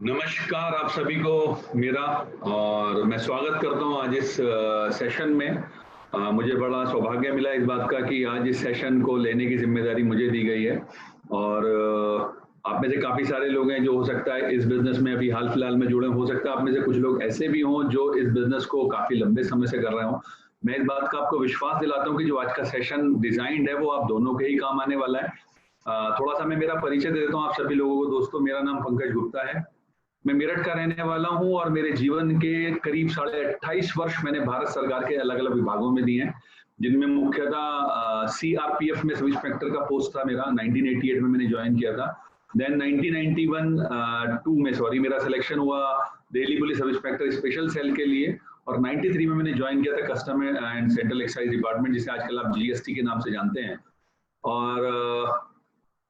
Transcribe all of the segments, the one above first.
नमस्कार आप सभी को मेरा। और मैं स्वागत करता हूं आज इस सेशन में। मुझे बड़ा सौभाग्य मिला इस बात का कि आज इस सेशन को लेने की जिम्मेदारी मुझे दी गई है। और आप में से काफ़ी सारे लोग हैं जो हो सकता है इस बिज़नेस में अभी हाल फिलहाल में जुड़े, हो सकता है आप में से कुछ लोग ऐसे भी हों जो इस बिज़नेस को काफ़ी लंबे समय से कर रहे हों। मैं इस बात का आपको विश्वास दिलाता हूँ कि जो आज का सेशन डिज़ाइन्ड है वो आप दोनों के ही काम आने वाला है। थोड़ा सा मैं मेरा परिचय दे देता हूँ आप सभी लोगों को। दोस्तों, मेरा नाम पंकज गुप्ता है। मैं मेरठ का रहने वाला हूं और मेरे जीवन के करीब 28.5 वर्ष मैंने भारत सरकार के अलग अलग विभागों में दिए हैं, जिनमें मुख्यतः सीआरपीएफ में सब इंस्पेक्टर का पोस्ट था मेरा। 1988 में मैंने ज्वाइन किया था। देन 1991 में मेरा सिलेक्शन हुआ Delhi police sub inspector special cell के लिए। और 93 में मैंने ज्वाइन किया था custom and central excise department, जिसे आजकल आप जीएसटी के नाम से जानते हैं। और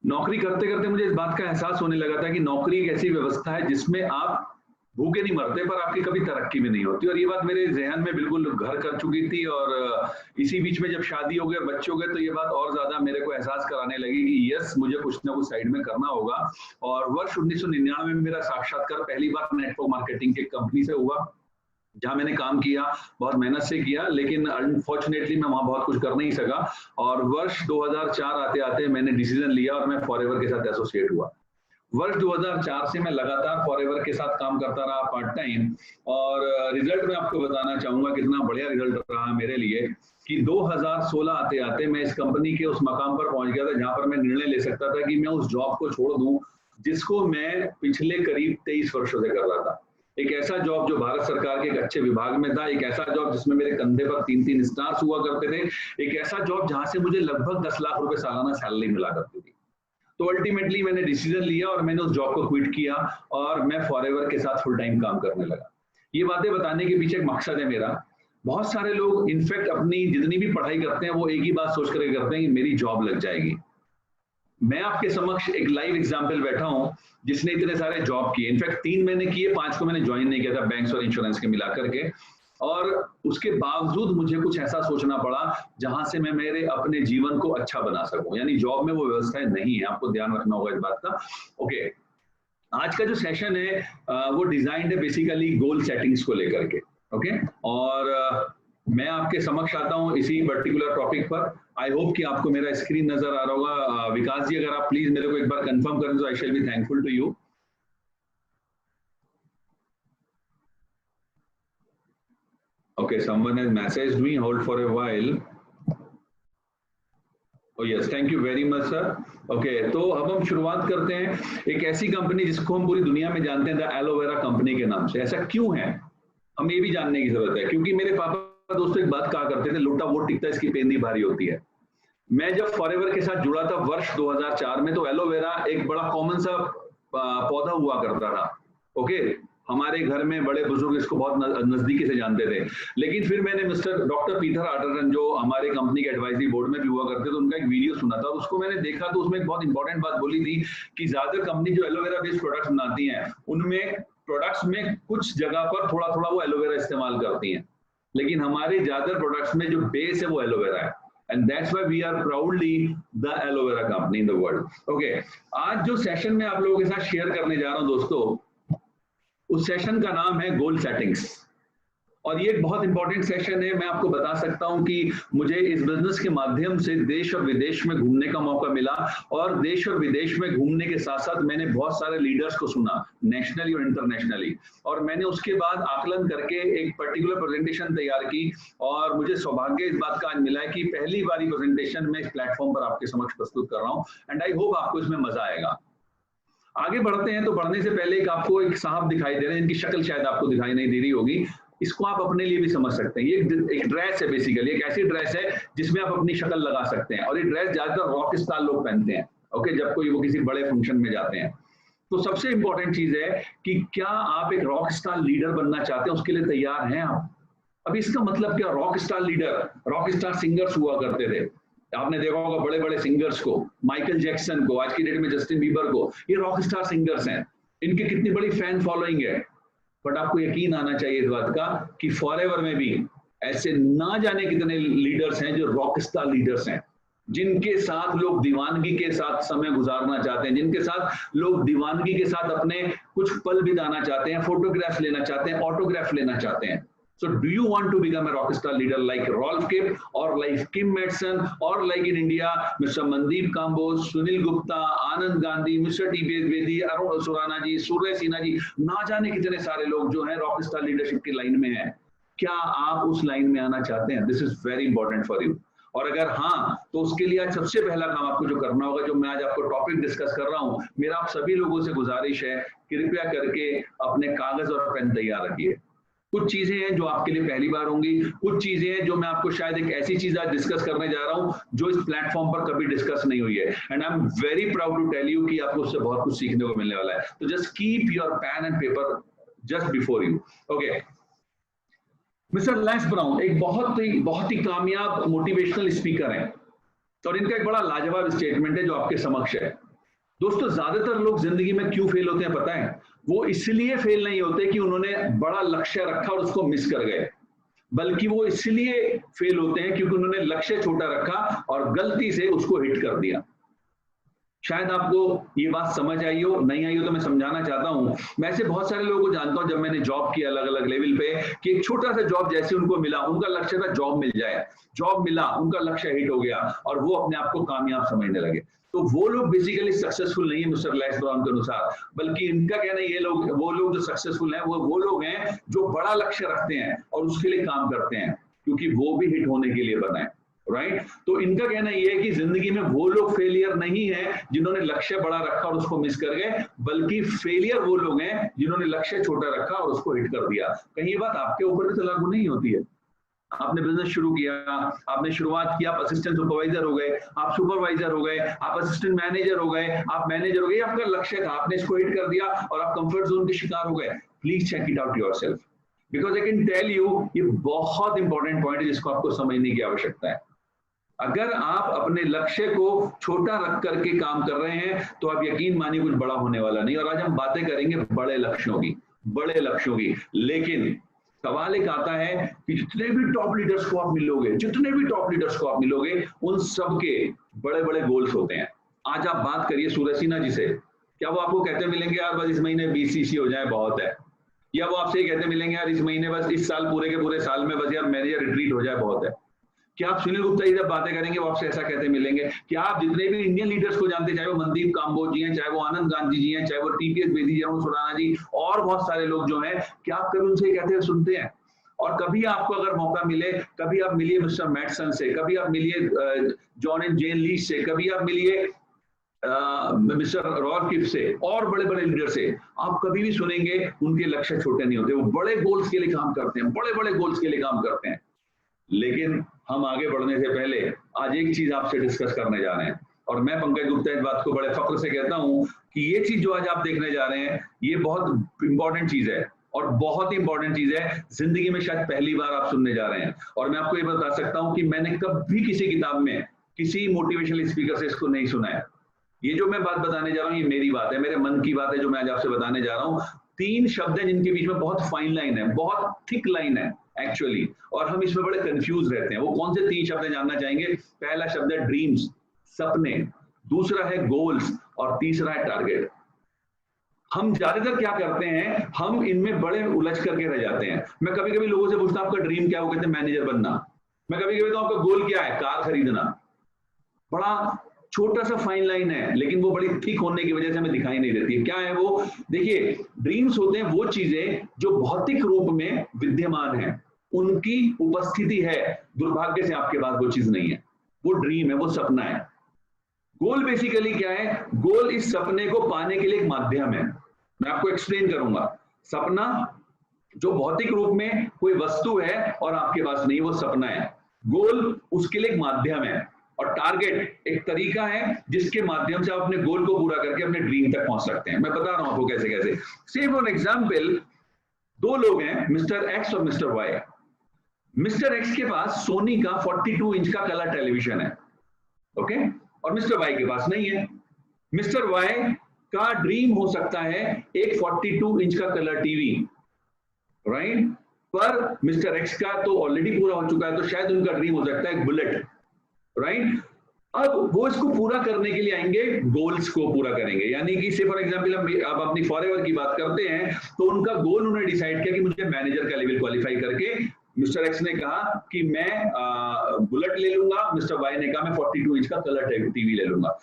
नौकरी करते करते मुझे इस बात का एहसास होने लगा था कि नौकरी एक ऐसी व्यवस्था है जिसमें आप भूखे नहीं मरते, पर आपकी कभी तरक्की भी नहीं होती। और ये बात मेरे जहन में बिल्कुल घर कर चुकी थी। और इसी बीच में जब शादी हो गई और बच्चे हो गए तो ये बात और ज्यादा मेरे को एहसास कराने लगी कि यस, मुझे कुछ ना कुछ साइड में करना होगा। और वर्ष 1999 में मेरा साक्षात्कार पहली बार नेटवर्क मार्केटिंग की कंपनी से हुआ, जहाँ मैंने काम किया, बहुत मेहनत से किया, लेकिन अनफॉर्चुनेटली मैं वहाँ बहुत कुछ कर नहीं सका। और वर्ष 2004 आते आते मैंने डिसीजन लिया और मैं फॉरएवर के साथ एसोसिएट हुआ। वर्ष 2004 से मैं लगातार फॉरएवर के साथ काम करता रहा पार्ट टाइम। और रिजल्ट मैं आपको बताना चाहूंगा कितना बढ़िया रिजल्ट रहा मेरे लिए कि 2016 आते आते मैं इस कंपनी के उस मकाम पर पहुंच गया था जहां पर मैं निर्णय ले सकता था कि मैं उस जॉब को छोड़ दूं जिसको मैं पिछले करीब 23 वर्षों से कर रहा था। एक ऐसा जॉब जो भारत सरकार के एक अच्छे विभाग में था, एक ऐसा जॉब जिसमें मेरे कंधे पर 3-3 स्टार्स हुआ करते थे, एक ऐसा जॉब जहां से मुझे लगभग 10 लाख रुपए सालाना सैलरी मिला करती थी। तो अल्टीमेटली मैंने डिसीजन लिया और मैंने उस जॉब को क्विट किया और मैं फॉरएवर के साथ फुल टाइम काम करने लगा। ये बातें बताने के पीछे एक मकसद है मेरा। बहुत सारे लोग इनफैक्ट अपनी जितनी भी पढ़ाई करते हैं वो एक ही बात सोच कर करते हैं कि मेरी जॉब लग जाएगी। मैं आपके समक्ष एक लाइव एग्जांपल बैठा हूं जिसने इतने सारे जॉब किए। इनफैक्ट 3 महीने किए, 5 को मैंने ज्वाइन नहीं किया था, बैंक्स और इंश्योरेंस के मिलाकर के। और उसके बावजूद मुझे कुछ ऐसा सोचना पड़ा जहां से मैं मेरे अपने जीवन को अच्छा बना सकूं। यानी जॉब में वो व्यवस्थाएं नहीं है, आपको ध्यान रखना होगा इस बात का। ओके, आज का जो सेशन है वो डिजाइन्ड है बेसिकली गोल सेटिंग्स को लेकर के। ओके, और मैं आपके समक्ष आता हूं इसी पर्टिकुलर टॉपिक पर। आई होप कि आपको मेरा स्क्रीन नजर आ रहा होगा। विकास जी, अगर आप प्लीज मेरे को एक बार कंफर्म करें तो I shall be thankful to you. Okay, someone has messaged me, hold for a while. Oh yes, thank you very much sir. Okay, तो अब हम शुरुआत करते हैं एक ऐसी कंपनी जिसको हम पूरी दुनिया में जानते हैं, द एलोवेरा कंपनी के नाम से। ऐसा क्यों है, हमें ये भी जानने की जरूरत है, क्योंकि मेरे पापा दोस्तों एक बात कहा करते थे, लुटा वो टिकता इसकी पेंदी भारी होती है। मैं जब फॉरएवर के साथ जुड़ा था वर्ष 2004 में, तो एलोवेरा एक बड़ा कॉमन सा पौधा हुआ करता था। ओके, हमारे घर में बड़े बुजुर्ग इसको बहुत नजदीकी से जानते थे। लेकिन फिर मैंने मिस्टर डॉक्टर पीटर आटरटन, जो हमारे कंपनी के एडवाइजरी बोर्ड में भी हुआ करते थे, उनका एक वीडियो सुना था और उसको मैंने देखा तो उसमें एक बहुत इंपॉर्टेंट बात बोली थी कि ज्यादातर कंपनी जो एलोवेरा बेस्ड प्रोडक्ट्स बनाती हैं उनमें प्रोडक्ट्स में कुछ जगह पर थोड़ा थोड़ा वो एलोवेरा इस्तेमाल करती हैं, लेकिन हमारे ज्यादातर प्रोडक्ट्स में जो बेस है वो एलोवेरा है। And that's why we are proudly the aloe vera company in the world. Okay, आज जो सेशन में आप लोगों के साथ शेयर करने जा रहा हूं दोस्तों, उस सेशन का नाम है गोल सेटिंग्स। और ये एक बहुत इंपॉर्टेंट सेशन है। मैं आपको बता सकता हूं कि मुझे इस बिजनेस के माध्यम से देश और विदेश में घूमने का मौका मिला, और देश और विदेश में घूमने के साथ साथ मैंने बहुत सारे लीडर्स को सुना, नेशनली और इंटरनेशनली। और मैंने उसके बाद आकलन करके एक पर्टिकुलर प्रेजेंटेशन तैयार की, और मुझे सौभाग्य इस बात का आज मिला है कि पहली बारी प्रेजेंटेशन मैं इस प्लेटफॉर्म पर आपके समक्ष प्रस्तुत कर रहा हूँ। एंड आई होप आपको इसमें मजा आएगा। आगे बढ़ते हैं, तो बढ़ने से पहले एक आपको एक साहब दिखाई दे रहे हैं जिनकी शक्ल शायद आपको दिखाई नहीं दे रही होगी। इसको आप अपने लिए भी समझ सकते हैं। ये एक ड्रेस है, बेसिकली एक ऐसी ड्रेस है जिसमें आप अपनी शक्ल लगा सकते हैं। और ये ड्रेस ज्यादातर रॉक स्टार लोग पहनते हैं। ओके, जब कोई वो किसी बड़े फंक्शन में जाते हैं। तो सबसे इंपॉर्टेंट चीज है कि क्या आप एक रॉक स्टार लीडर बनना चाहते हैं, उसके लिए तैयार हैं आप? अब इसका मतलब क्या, rock star leader, rock star singers हुआ करते थे, आपने देखा होगा बड़े बड़े सिंगर्स को, माइकल जैक्सन को, आज की डेट में जस्टिन बीबर को, ये रॉक स्टार सिंगर्स हैं, इनकी कितनी बड़ी फैन फॉलोइंग है। बट आपको यकीन आना चाहिए इस बात का कि फॉरएवर में भी ऐसे ना जाने कितने लीडर्स हैं जो रॉक स्टार लीडर्स हैं। जिनके साथ लोग दीवानगी के साथ समय गुजारना चाहते हैं, जिनके साथ लोग दीवानगी के साथ अपने कुछ पल बिताना चाहते हैं, फोटोग्राफ लेना चाहते हैं, ऑटोग्राफ लेना चाहते हैं. So do you want to become a rockstar leader like Rolf Kip or like Kim Madsen or like in India Mr. Mandeep Kamboj, Sunil Gupta, Anand Gandhi, Mr. T.B. Dwivedi, Arun Surana ji, Surya Sinha ji, ना जाने कितने सारे लोग जो हैं Rockstar leadership की line में हैं. क्या आप उस लाइन में आना चाहते हैं? This is very important for you. और अगर हाँ, तो उसके लिए आज सबसे पहला काम आपको जो करना होगा, जो मैं आज आपको टॉपिक डिस्कस कर रहा हूं, मेरा आप सभी लोगों से गुजारिश है, कृपया करके अपने कागज और पेन तैयार रखिए. कुछ चीजें हैं जो आपके लिए पहली बार होंगी, कुछ चीजें हैं जो मैं आपको शायद एक ऐसी चीज आज डिस्कस करने जा रहा हूं जो इस प्लेटफॉर्म पर कभी डिस्कस नहीं हुई है. And I am very proud to tell you कि आपको उससे बहुत कुछ सीखने को मिलने वाला है. तो just keep your pen and paper just before you. Okay. Mister Lens Brown एक बहुत ही कामयाब मोटिवेशनल स्पीकर हैं और इनका एक बड़ा लाजवाब स्टेटमेंट है जो आपके समक्ष है. दोस्तों, ज्यादातर लोग जिंदगी में क्यों फेल होते हैं पता है? वो इसलिए फेल नहीं होते कि उन्होंने बड़ा लक्ष्य रखा और उसको मिस कर गए, बल्कि वो इसलिए फेल होते हैं क्योंकि उन्होंने लक्ष्य छोटा रखा और गलती से उसको हिट कर दिया. शायद आपको ये बात समझ आई हो, नहीं आई हो तो मैं समझाना चाहता हूं. मैं ऐसे बहुत सारे लोगों को जानता हूं, जब मैंने जॉब किया अलग अलग लेवल पे, कि एक छोटा सा जॉब जैसे उनको मिला, उनका लक्ष्य था जॉब मिल जाए, जॉब मिला, उनका लक्ष्य हिट हो गया और वो अपने आप को कामयाब समझने लगे. तो वो लोग बेसिकली सक्सेसफुल नहीं है मिस्टर लेंस ब्राउन के अनुसार, बल्कि इनका कहना ये लोग, वो लोग जो सक्सेसफुल हैं वो लोग हैं जो बड़ा लक्ष्य रखते हैं और उसके लिए काम करते हैं, क्योंकि वो भी हिट होने के लिए बना है. राइट. तो इनका कहना यह है कि जिंदगी में वो लोग फेलियर नहीं है जिन्होंने लक्ष्य बड़ा रखा और उसको मिस कर गए, बल्कि फेलियर वो लोग हैं जिन्होंने लक्ष्य छोटा रखा और उसको हिट कर दिया. कहीं ये बात आपके ऊपर भी तो लागू नहीं होती है? आपने बिजनेस शुरू किया, आपने शुरुआत किया, आप असिस्टेंट सुपरवाइजर हो गए, आप सुपरवाइजर हो गए, आप असिस्टेंट मैनेजर हो गए, आप मैनेजर हो गए, आपका लक्ष्य था, आपने इसको हिट कर दिया और आप कंफर्ट जोन के शिकार हो गए. Please check it out yourself, because I can tell you, ये बहुत इंपॉर्टेंट पॉइंट है जिसको आपको समझने की आवश्यकता है. अगर आप अपने लक्ष्य को छोटा रख करके काम कर रहे हैं तो आप यकीन मानिए कुछ बड़ा होने वाला नहीं. और आज हम बातें करेंगे बड़े लक्ष्यों की. लेकिन सवाल एक आता है कि जितने भी टॉप लीडर्स को आप मिलोगे, उन सबके बड़े बड़े गोल्स होते हैं. आज आप बात करिए सूर्य सिन्हा जी से, क्या वो आपको कहते मिलेंगे यार बस इस महीने 20 सीसी हो जाए बहुत है? या वो आपसे कहते मिलेंगे यार इस महीने बस, इस साल पूरे के पूरे साल में बस यार मैनेजर रिट्रीट हो जाए बहुत है? क्या आप सुनील गुप्ता जी जब बातें करेंगे वो आपसे ऐसा कहते मिलेंगे? क्या आप जितने भी इंडियन लीडर्स को जानते हैं, चाहे वो मनदीप काम्बोज जी हैं, चाहे वो आनंद गांधी जी हैं, चाहे वो टीपीएस द्विवेदी, अरुण सुराना जी और बहुत सारे लोग जो हैं, क्या आप कभी उनसे कहते हैं सुनते हैं? और कभी आपको अगर मौका मिले, कभी आप मिलिए मिस्टर मैटसन से, कभी आप मिलिए जॉन एंड जेन लीच से, कभी आप मिलिए मिस्टर रॉल्फ किप से और बड़े बड़े लीडर से, आप कभी भी सुनेंगे उनके लक्ष्य छोटे नहीं होते. वो बड़े गोल्स के लिए काम करते हैं, बड़े बड़े गोल्स के लिए काम करते हैं. लेकिन हम आगे बढ़ने से पहले आज एक चीज आपसे डिस्कस करने जा रहे हैं, और मैं पंकज गुप्ता इस बात को बड़े फख्र से कहता हूं कि ये चीज जो आज आप देखने जा रहे हैं, ये बहुत इंपॉर्टेंट चीज है और बहुत ही इंपॉर्टेंट चीज है. जिंदगी में शायद पहली बार आप सुनने जा रहे हैं. और मैं आपको ये बता सकता हूं कि मैंने कभी किसी किताब में किसी मोटिवेशनल स्पीकर से इसको नहीं सुना है. ये जो मैं बात बताने जा रहा हूँ, ये मेरी बात है, मेरे मन की बात है जो मैं आज आपसे बताने जा रहा हूँ. 3 शब्द हैं जिनके बीच में बहुत फाइन लाइन है, बहुत थिक लाइन है एक्चुअली, और हम इसमें बड़े कंफ्यूज रहते हैं. वो कौन से 3 शब्द जानना चाहेंगे? पहला शब्द है ड्रीम्स, सपने, दूसरा है गोल्स और तीसरा है टारगेट. हम ज्यादातर क्या करते हैं, हम इनमें बड़े उलझ करके रह जाते हैं. मैं कभी कभी लोगों से पूछता हूं आपका ड्रीम क्या है, वो कहते हैं मैनेजर बनना. मैं कभी कभी तो आपका गोल क्या है, कार खरीदना. बड़ा छोटा सा फाइन लाइन है, लेकिन वो बड़ी थिक होने की वजह से हमें दिखाई नहीं देती. क्या है वो? देखिए, ड्रीम्स होते हैं वो चीजें जो भौतिक रूप में विद्यमान है, उनकी उपस्थिति है. दुर्भाग्य से आपके पास वो चीज नहीं है. वो ड्रीम है, वो सपना है. गोल बेसिकली क्या है? गोल इस सपने को पाने के लिए एक माध्यम है. मैं आपको एक्सप्लेन करूंगा. सपना जो भौतिक रूप में कोई वस्तु है और आपके पास नहीं, वो सपना है. गोल उसके लिए एक माध्यम है और टारगेट एक तरीका है जिसके माध्यम से आप अपने गोल को पूरा करके अपने ड्रीम तक पहुंच सकते हैं. मैं बता रहा हूं आपको कैसे कैसे. से फॉर एग्जांपल, 2 लोग हैं, मिस्टर एक्स और मिस्टर वाई. मिस्टर एक्स के पास सोनी का 42 इंच का कलर टेलीविजन है, ओके, और मिस्टर वाई के पास नहीं है. मिस्टर वाई का ड्रीम हो सकता है एक 42 इंच का कलर टीवी, राइट, पर मिस्टर एक्स का तो ऑलरेडी पूरा हो चुका है, तो शायद उनका ड्रीम हो सकता है एक बुलेट, राइट. अब वो इसको पूरा करने के लिए आएंगे, गोल्स को पूरा करेंगे। यानी कि से फॉर एग्जांपल हम अब अपनी फॉरएवर की बात करते हैं, तो उनका गोल उन्होंने डिसाइड किया कि मुझे मैनेजर का लेवल क्वालिफाई करके, मिस्टर एक्स ने कहा कि मैं बुलेट ले लूंगा, मिस्टर वाई ने कहा मैं 42 इंच का कलर टीवी ले लूंगा।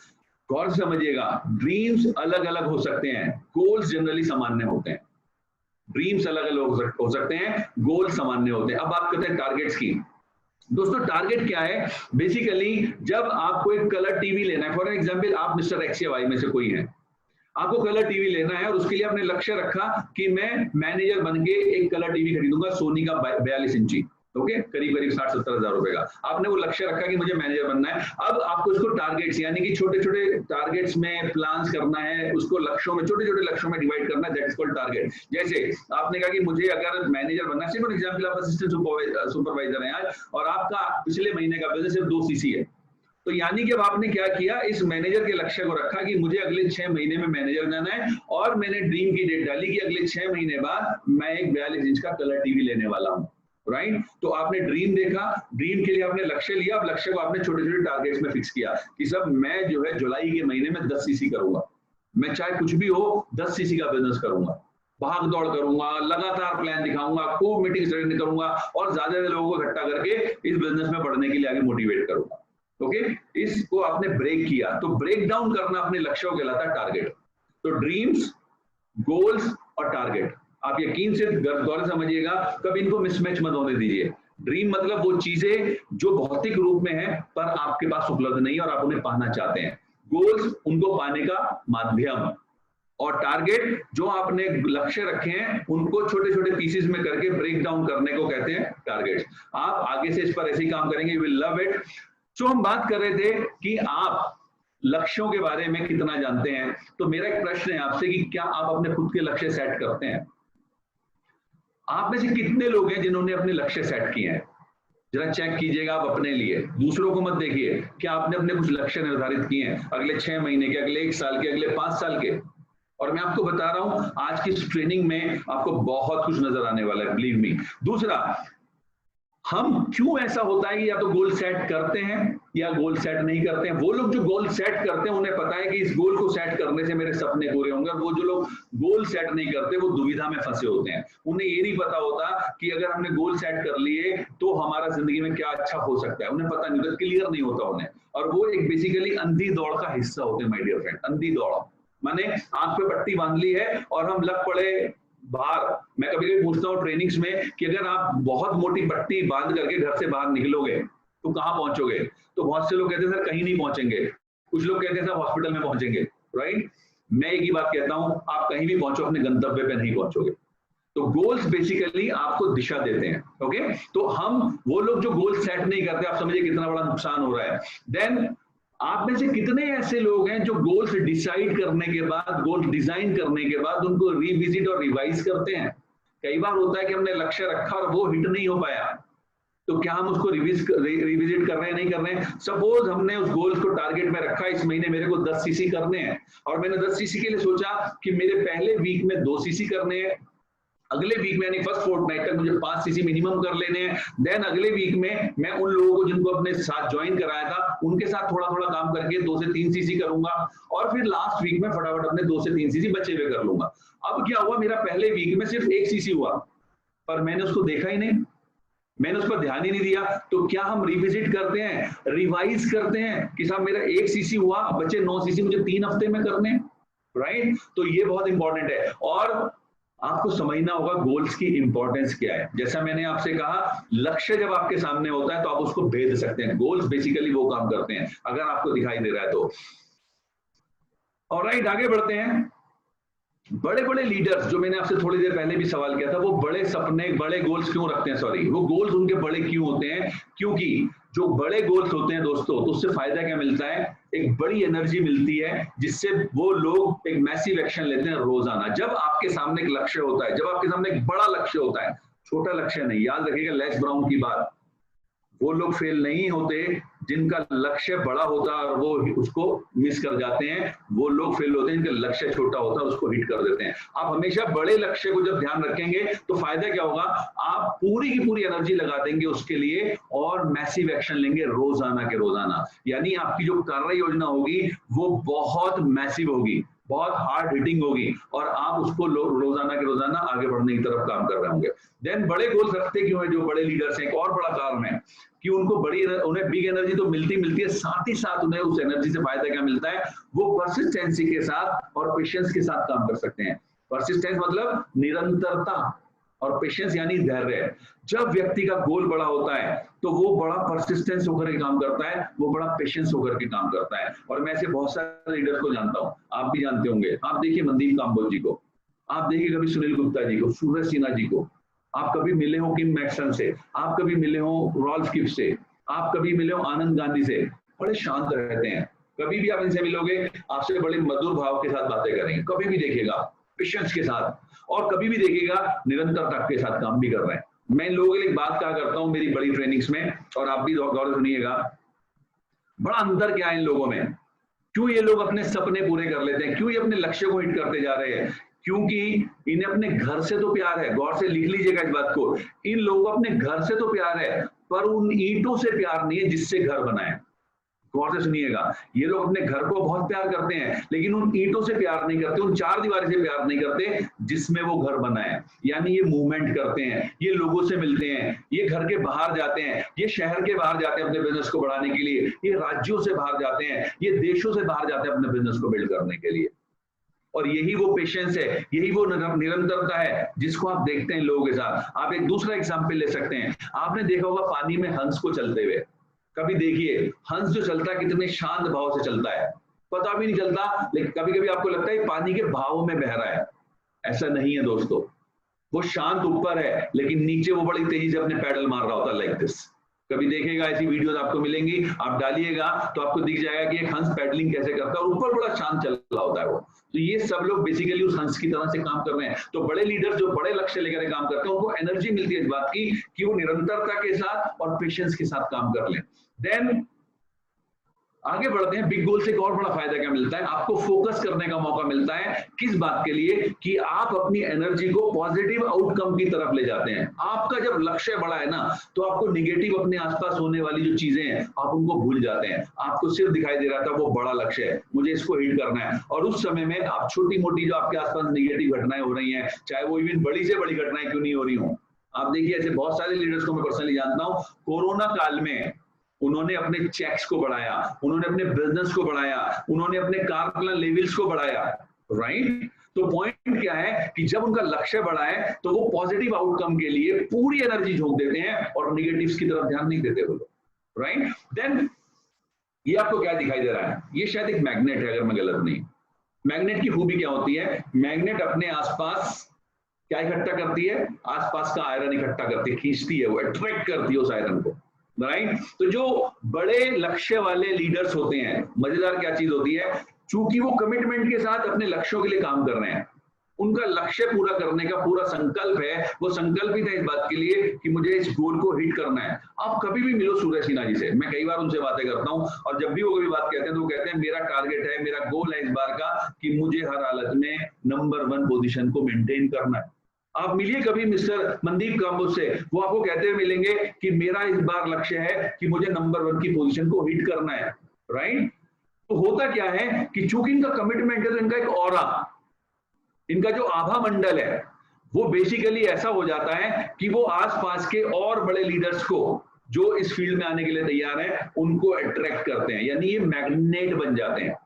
गौर से समझिएगा, ड्रीम्स अलग अलग हो सकते हैं, गोल्स जनरली सामान्य होते हैं। ड्रीम्स अलग अलग हो सकते हैं, गोल सामान्य होते हैं। अब बात करते हैं टारगेट्स की। दोस्तों टारगेट क्या है? बेसिकली जब आपको एक कलर टीवी लेना है, फॉर एग्जांपल आप मिस्टर एक्स या वाई में से कोई है, आपको कलर टीवी लेना है और उसके लिए आपने लक्ष्य रखा कि मैं मैनेजर बन के एक कलर टीवी खरीदूंगा सोनी का 42 इंची, ओके, करीब करीब 60-70 हजार रुपए का। आपने वो लक्ष्य रखा कि मुझे मैनेजर बनना है। अब आपको इसको टारगेट्स यानी कि छोटे छोटे टारगेट्स में प्लान्स करना है, उसको लक्ष्यों में, छोटे छोटे लक्ष्यों में डिवाइड करना है, दैट इज कॉल्ड टारगेट। जैसे आपने कहा कि मुझे अगर मैनेजर बनना है, सिर्फ एग्जांपल आप असिस्टेंट सुपरवाइजर हैं आज और आपका पिछले महीने का बिजनेस सिर्फ 2 सीसी है, तो यानी कि अब आपने क्या किया, इस मैनेजर के लक्ष्य को रखा कि मुझे अगले 6 महीने में मैनेजर बनना है, और मैंने ड्रीम की डेट डाली कि अगले 6 महीने बाद मैं एक 42 इंच का कलर टीवी लेने वाला हूं, राइट। तो आपने ड्रीम देखा, ड्रीम के लिए आपने लक्ष्य लिया, अब लक्ष्य को आपने छोटे छोटे टारगेट्स में फिक्स किया कि सब मैं जो है जुलाई के महीने में 10 सीसी करूंगा, मैं चाहे कुछ भी हो 10 सीसी का बिजनेस करूंगा, भाग दौड़ करूंगा, लगातार प्लान दिखाऊंगा, खूब मीटिंग्स अटेंड करूंगा और ज्यादा लोगों को इकट्ठा करके इस बिजनेस में बढ़ने के लिए आगे मोटिवेट करूंगा। ओके, इसको आपने ब्रेक किया, तो ब्रेक डाउन करना अपने लक्ष्यों को कहलाता है टारगेट। तो ड्रीम्स, गोल्स और टारगेट, आप यकीन से गौर से समझिएगा, कभी इनको मिसमैच मत होने दीजिए। ड्रीम मतलब वो चीजें जो भौतिक रूप में है पर आपके पास उपलब्ध नहीं है और आप उन्हें पाना चाहते हैं। गोल्स उनको पाने का माध्यम, और टारगेट जो आपने लक्ष्य रखे हैं उनको छोटे छोटे पीसेस में करके ब्रेक डाउन करने को कहते हैं टारगेट्स। आप आगे से इस पर ऐसे ही काम करेंगे, यू विल लव इट। तो हम बात कर रहे थे कि आप लक्ष्यों के बारे में कितना जानते हैं। तो मेरा एक प्रश्न है आपसे कि क्या आप अपने खुद के लक्ष्य सेट करते हैं? आप में से कितने लोग हैं जिन्होंने अपने लक्ष्य सेट किए हैं? जरा चेक कीजिएगा आप अपने लिए, दूसरों को मत देखिए। क्या आपने अपने कुछ लक्ष्य निर्धारित किए हैं अगले 6 महीने के, अगले 1 साल के, अगले 5 साल के? और मैं आपको बता रहा हूं आज की इस ट्रेनिंग में आपको बहुत कुछ नजर आने वाला है, बिलीव मी। दूसरा, हम क्यों ऐसा होता है कि या तो गोल सेट करते हैं या गोल सेट नहीं करते हैं। वो लोग जो गोल सेट करते हैं उन्हें पता है कि इस गोल को सेट करने से मेरे सपने पूरे होंगे, और वो जो लोग गोल सेट नहीं करते वो दुविधा में फंसे होते हैं। उन्हें ये नहीं पता होता कि अगर हमने गोल सेट कर लिए तो हमारा जिंदगी में क्या अच्छा हो सकता है, उन्हें पता नहीं होता, क्लियर नहीं होता उन्हें, और वो एक बेसिकली अंधी दौड़ का हिस्सा होते हैं। माय डियर फ्रेंड, अंधी दौड़ माने आंख पे पट्टी बांध ली है और हम लग पड़े बाहर। मैं कभी कभी पूछता हूँ ट्रेनिंग्स में कि अगर आप बहुत मोटी पट्टी बांध करके घर से बाहर निकलोगे तो कहाँ पहुंचोगे? तो बहुत से लोग कहते हैं सर कहीं नहीं पहुंचेंगे, कुछ लोग कहते हैं सर हॉस्पिटल में पहुंचेंगे, राइट। मैं एक ही बात कहता हूं, आप कहीं भी पहुंचो अपने गंतव्य पे नहीं पहुंचोगे। तो गोल्स बेसिकली आपको दिशा देते हैं, ओके। तो हम वो लोग जो गोल सेट नहीं करते, आप समझिए कितना बड़ा नुकसान हो रहा है। देन आप में से कितने ऐसे लोग हैं जो गोल्स डिसाइड करने के बाद, गोल डिजाइन करने के बाद उनको रिविजिट और रिवाइज करते हैं? कई बार होता है कि हमने लक्ष्य रखा और वो हिट नहीं हो पाया, तो क्या हम उसको रिविजिट कर रहे हैं, नहीं कर रहे हैं? सपोज हमने उस गोल्स को टारगेट में रखा, इस महीने मेरे को 10 सीसी करने हैं, और मैंने 10 सीसी के लिए सोचा कि मेरे पहले वीक में 2 सीसी करने हैं, अगले वीक में यानी फर्स्ट फोर्टनाइट तक मुझे 5 सीसी मिनिमम कर लेने हैं। देन अगले वीक में मैं उन लोगों को जिनको अपने साथ ज्वाइन कराया था उनके साथ थोड़ा थोड़ा काम करके 2 से 3 सीसी करूंगा, और फिर लास्ट वीक में फटाफट अपने 2 से 3 सीसी बचे हुए कर लूंगा। अब क्या हुआ, मेरा पहले वीक में सिर्फ 1 सीसी हुआ, पर मैंने उसको देखा ही नहीं, मैंने उस पर ध्यान ही नहीं दिया। तो क्या हम रिविजिट करते हैं, रिवाइज करते हैं कि साहब मेरा 1 सीसी हुआ, बचे 9 सीसी मुझे 3 हफ्ते में करने, राइट। तो ये बहुत इंपॉर्टेंट है, और आपको समझना होगा गोल्स की इंपॉर्टेंस क्या है। जैसा मैंने आपसे कहा, लक्ष्य जब आपके सामने होता है तो आप उसको भेद सकते हैं। गोल्स बेसिकली वो काम करते हैं अगर आपको दिखाई दे रहा है तो। ऑलराइट, आगे बढ़ते हैं। बड़े बड़े लीडर्स, जो मैंने आपसे थोड़ी देर पहले भी सवाल किया था, वो बड़े सपने, बड़े गोल्स क्यों रखते हैं? सॉरी, वो गोल्स उनके बड़े क्यों होते हैं? क्योंकि जो बड़े गोल्स होते हैं दोस्तों, तो उससे फायदा क्या मिलता है? एक बड़ी एनर्जी मिलती है, जिससे वो लोग एक मैसिव एक्शन लेते हैं रोजाना। जब आपके सामने एक लक्ष्य होता है, जब आपके सामने एक बड़ा लक्ष्य होता है, छोटा लक्ष्य नहीं, याद रखिएगा लेस ब्राउन की बात, वो लोग फेल नहीं होते जिनका लक्ष्य बड़ा होता है और वो उसको मिस कर जाते हैं। वो लोग फेल होते हैं जिनका लक्ष्य छोटा होता है, उसको हिट कर देते हैं। आप हमेशा बड़े लक्ष्य को जब ध्यान रखेंगे तो फायदा क्या होगा, आप पूरी की पूरी एनर्जी लगा देंगे उसके लिए और मैसिव एक्शन लेंगे रोजाना के रोजाना। यानी आपकी जो कार्य योजना होगी वो बहुत मैसिव होगी, बहुत हार्ड हिटिंग होगी और आप उसको रोजाना के रोजाना आगे बढ़ने की तरफ काम कर रहे होंगे। देन बड़े गोल्स रखते क्यों है जो बड़े लीडर्स हैं, एक और बड़ा कारण है कि उनको उन्हें बिग एनर्जी तो मिलती है, साथ ही साथ उन्हें उस एनर्जी से फायदा क्या मिलता है, वो परसिस्टेंसी के साथ और पेशेंस के साथ काम कर सकते हैं। परसिस्टेंस मतलब निरंतरता और पेशेंस यानी धैर्य। जब व्यक्ति का गोल बड़ा होता है तो वो बड़ा परसिस्टेंस होकर के काम करता है, वो बड़ा पेशेंस होकर के काम करता है। और मैं ऐसे बहुत सारे लीडर्स को जानता हूं, आप भी जानते होंगे। आप देखिए मनदीप काम्बोज जी को, आप देखिए कभी सुनील गुप्ता जी को, सूरज सिन्हा जी को, आप कभी मिले हो किम मैक्सन से, आप कभी मिले हो रॉल्फ किफ से, आप कभी मिले हो आनंद गांधी से, बड़े शांत रहते हैं। कभी भी आप इनसे मिलोगे आपसे बड़े मधुर भाव के साथ बातें करेंगे, कभी भी देखिएगा पेशेंस के साथ, और कभी भी देखिएगा निरंतरता के साथ काम भी कर रहे हैं। मैं इन लोगों के लिए बात कहा करता हूं मेरी बड़ी ट्रेनिंग्स में, और आप भी गौर सुनिएगा, बड़ा अंतर क्या है इन लोगों में, क्यों ये लोग अपने सपने पूरे कर लेते हैं, क्यों ये अपने लक्ष्य को हिट करते जा रहे हैं, क्योंकि इन्हें अपने घर से तो प्यार है। गौर से लिख लीजिएगा इस बात को, इन लोगों को अपने घर से तो प्यार है पर उन ईंटों से प्यार नहीं है जिससे घर बना है। गौर से सुनिएगा, ये लोग अपने घर को बहुत प्यार करते हैं लेकिन उन ईंटों से प्यार नहीं करते, उन चार दीवारी से प्यार नहीं करते जिसमें वो घर बना है। यानी ये मूवमेंट करते हैं, ये लोगों से मिलते हैं, ये घर के बाहर जाते हैं, ये शहर के बाहर जाते हैं अपने बिजनेस को बढ़ाने के लिए, ये राज्यों से बाहर जाते हैं, ये देशों से बाहर जाते हैं अपने बिजनेस को बिल्ड करने के लिए। और यही वो पेशेंस है, यही वो निरंतरता है जिसको आप देखते हैं लोगों के साथ। आप एक दूसरा एग्जाम्पल ले सकते हैं, आपने देखा होगा पानी में हंस को चलते हुए, कभी देखिए हंस जो चलता है कितने शांत भाव से चलता है, पता भी नहीं चलता, लेकिन कभी कभी आपको लगता है पानी के भाव में बह रहा है। ऐसा नहीं है दोस्तों, वो शांत ऊपर है लेकिन नीचे वो बड़ी तेजी से अपने पैडल मार रहा होता है, लाइक दिस। कभी देखेगा ऐसी वीडियोस आपको मिलेंगी, आप डालिएगा तो आपको दिख जाएगा कि एक हंस पैडलिंग कैसे करता है और ऊपर बड़ा शांत चल रहा होता है वो। तो ये सब लोग बेसिकली उस हंस की तरह से काम कर रहे हैं। तो बड़े लीडर्स जो बड़े लक्ष्य लेकर काम करते हैं उनको एनर्जी मिलती है इस बात की कि वो निरंतरता के साथ और पेशेंस के साथ काम कर लें। देन आगे बढ़ते हैं, बिग गोल से एक और बड़ा फायदा क्या मिलता है, आपको फोकस करने का मौका मिलता है। किस बात के लिए, कि आप अपनी एनर्जी को पॉजिटिव आउटकम की तरफ ले जाते हैं। आपका जब लक्ष्य बड़ा है ना तो आपको निगेटिव अपने आसपास होने वाली जो चीजें हैं आप उनको भूल जाते हैं। आपको सिर्फ दिखाई दे रहा था वो बड़ा लक्ष्य है, मुझे इसको हिट करना है, और उस समय में आप छोटी मोटी जो आपके आसपास निगेटिव घटनाएं हो रही हैं, चाहे वो इवन बड़ी से बड़ी घटनाएं क्यों नहीं हो रही हो। आप देखिए ऐसे बहुत सारे लीडर्स को मैं पर्सनली जानता हूं, कोरोना काल में उन्होंने अपने चेक्स को बढ़ाया, उन्होंने अपने बिजनेस को बढ़ाया, उन्होंने अपने कार लेवल्स को बढ़ाया, राइट। तो पॉइंट क्या है कि जब उनका लक्ष्य बढ़ा है तो वो पॉजिटिव आउटकम के लिए पूरी एनर्जी झोंक देते हैं और निगेटिव्स की तरफ ध्यान नहीं देते वो लोग, राइट। देन ये आपको क्या दिखाई दे रहा है, ये शायद एक मैग्नेट है अगर मैं गलत नहीं। मैग्नेट की खूबी क्या होती है, मैग्नेट अपने आसपास क्या इकट्ठा करती है, आसपास का आयरन इकट्ठा करती है, खींचती है, वो अट्रैक्ट करती है उस आयरन को, राइट। तो जो बड़े लक्ष्य वाले लीडर्स होते हैं, मजेदार क्या चीज होती है, चूंकि वो कमिटमेंट के साथ अपने लक्ष्यों के लिए काम कर रहे हैं, उनका लक्ष्य पूरा करने का पूरा संकल्प है, वो संकल्प ही था इस बात के लिए कि मुझे इस गोल को हिट करना है। आप कभी भी मिलो सूरज सिन्हा जी से, मैं कई बार उनसे बातें करता हूं और जब भी वो कभी बात कहते हैं तो वो कहते हैं मेरा टारगेट है, मेरा गोल है इस बार का कि मुझे हर हालत में नंबर 1 पोजीशन को मेंटेन करना है। आप मिलिए कभी मिस्टर मनदीप काम्बोज से, वो आपको कहते हुए मिलेंगे कि मेरा इस बार लक्ष्य है कि मुझे नंबर 1 की पोजीशन को हिट करना है, राइट। तो होता क्या है कि चूंकि इनका कमिटमेंट है तो इनका एक ऑरा, इनका जो आभा मंडल है वो बेसिकली ऐसा हो जाता है कि वो आसपास के और बड़े लीडर्स को जो इस फील्ड में आने के लिए तैयार हैं उनको अट्रैक्ट करते हैं, यानी ये मैग्नेट बन जाते हैं।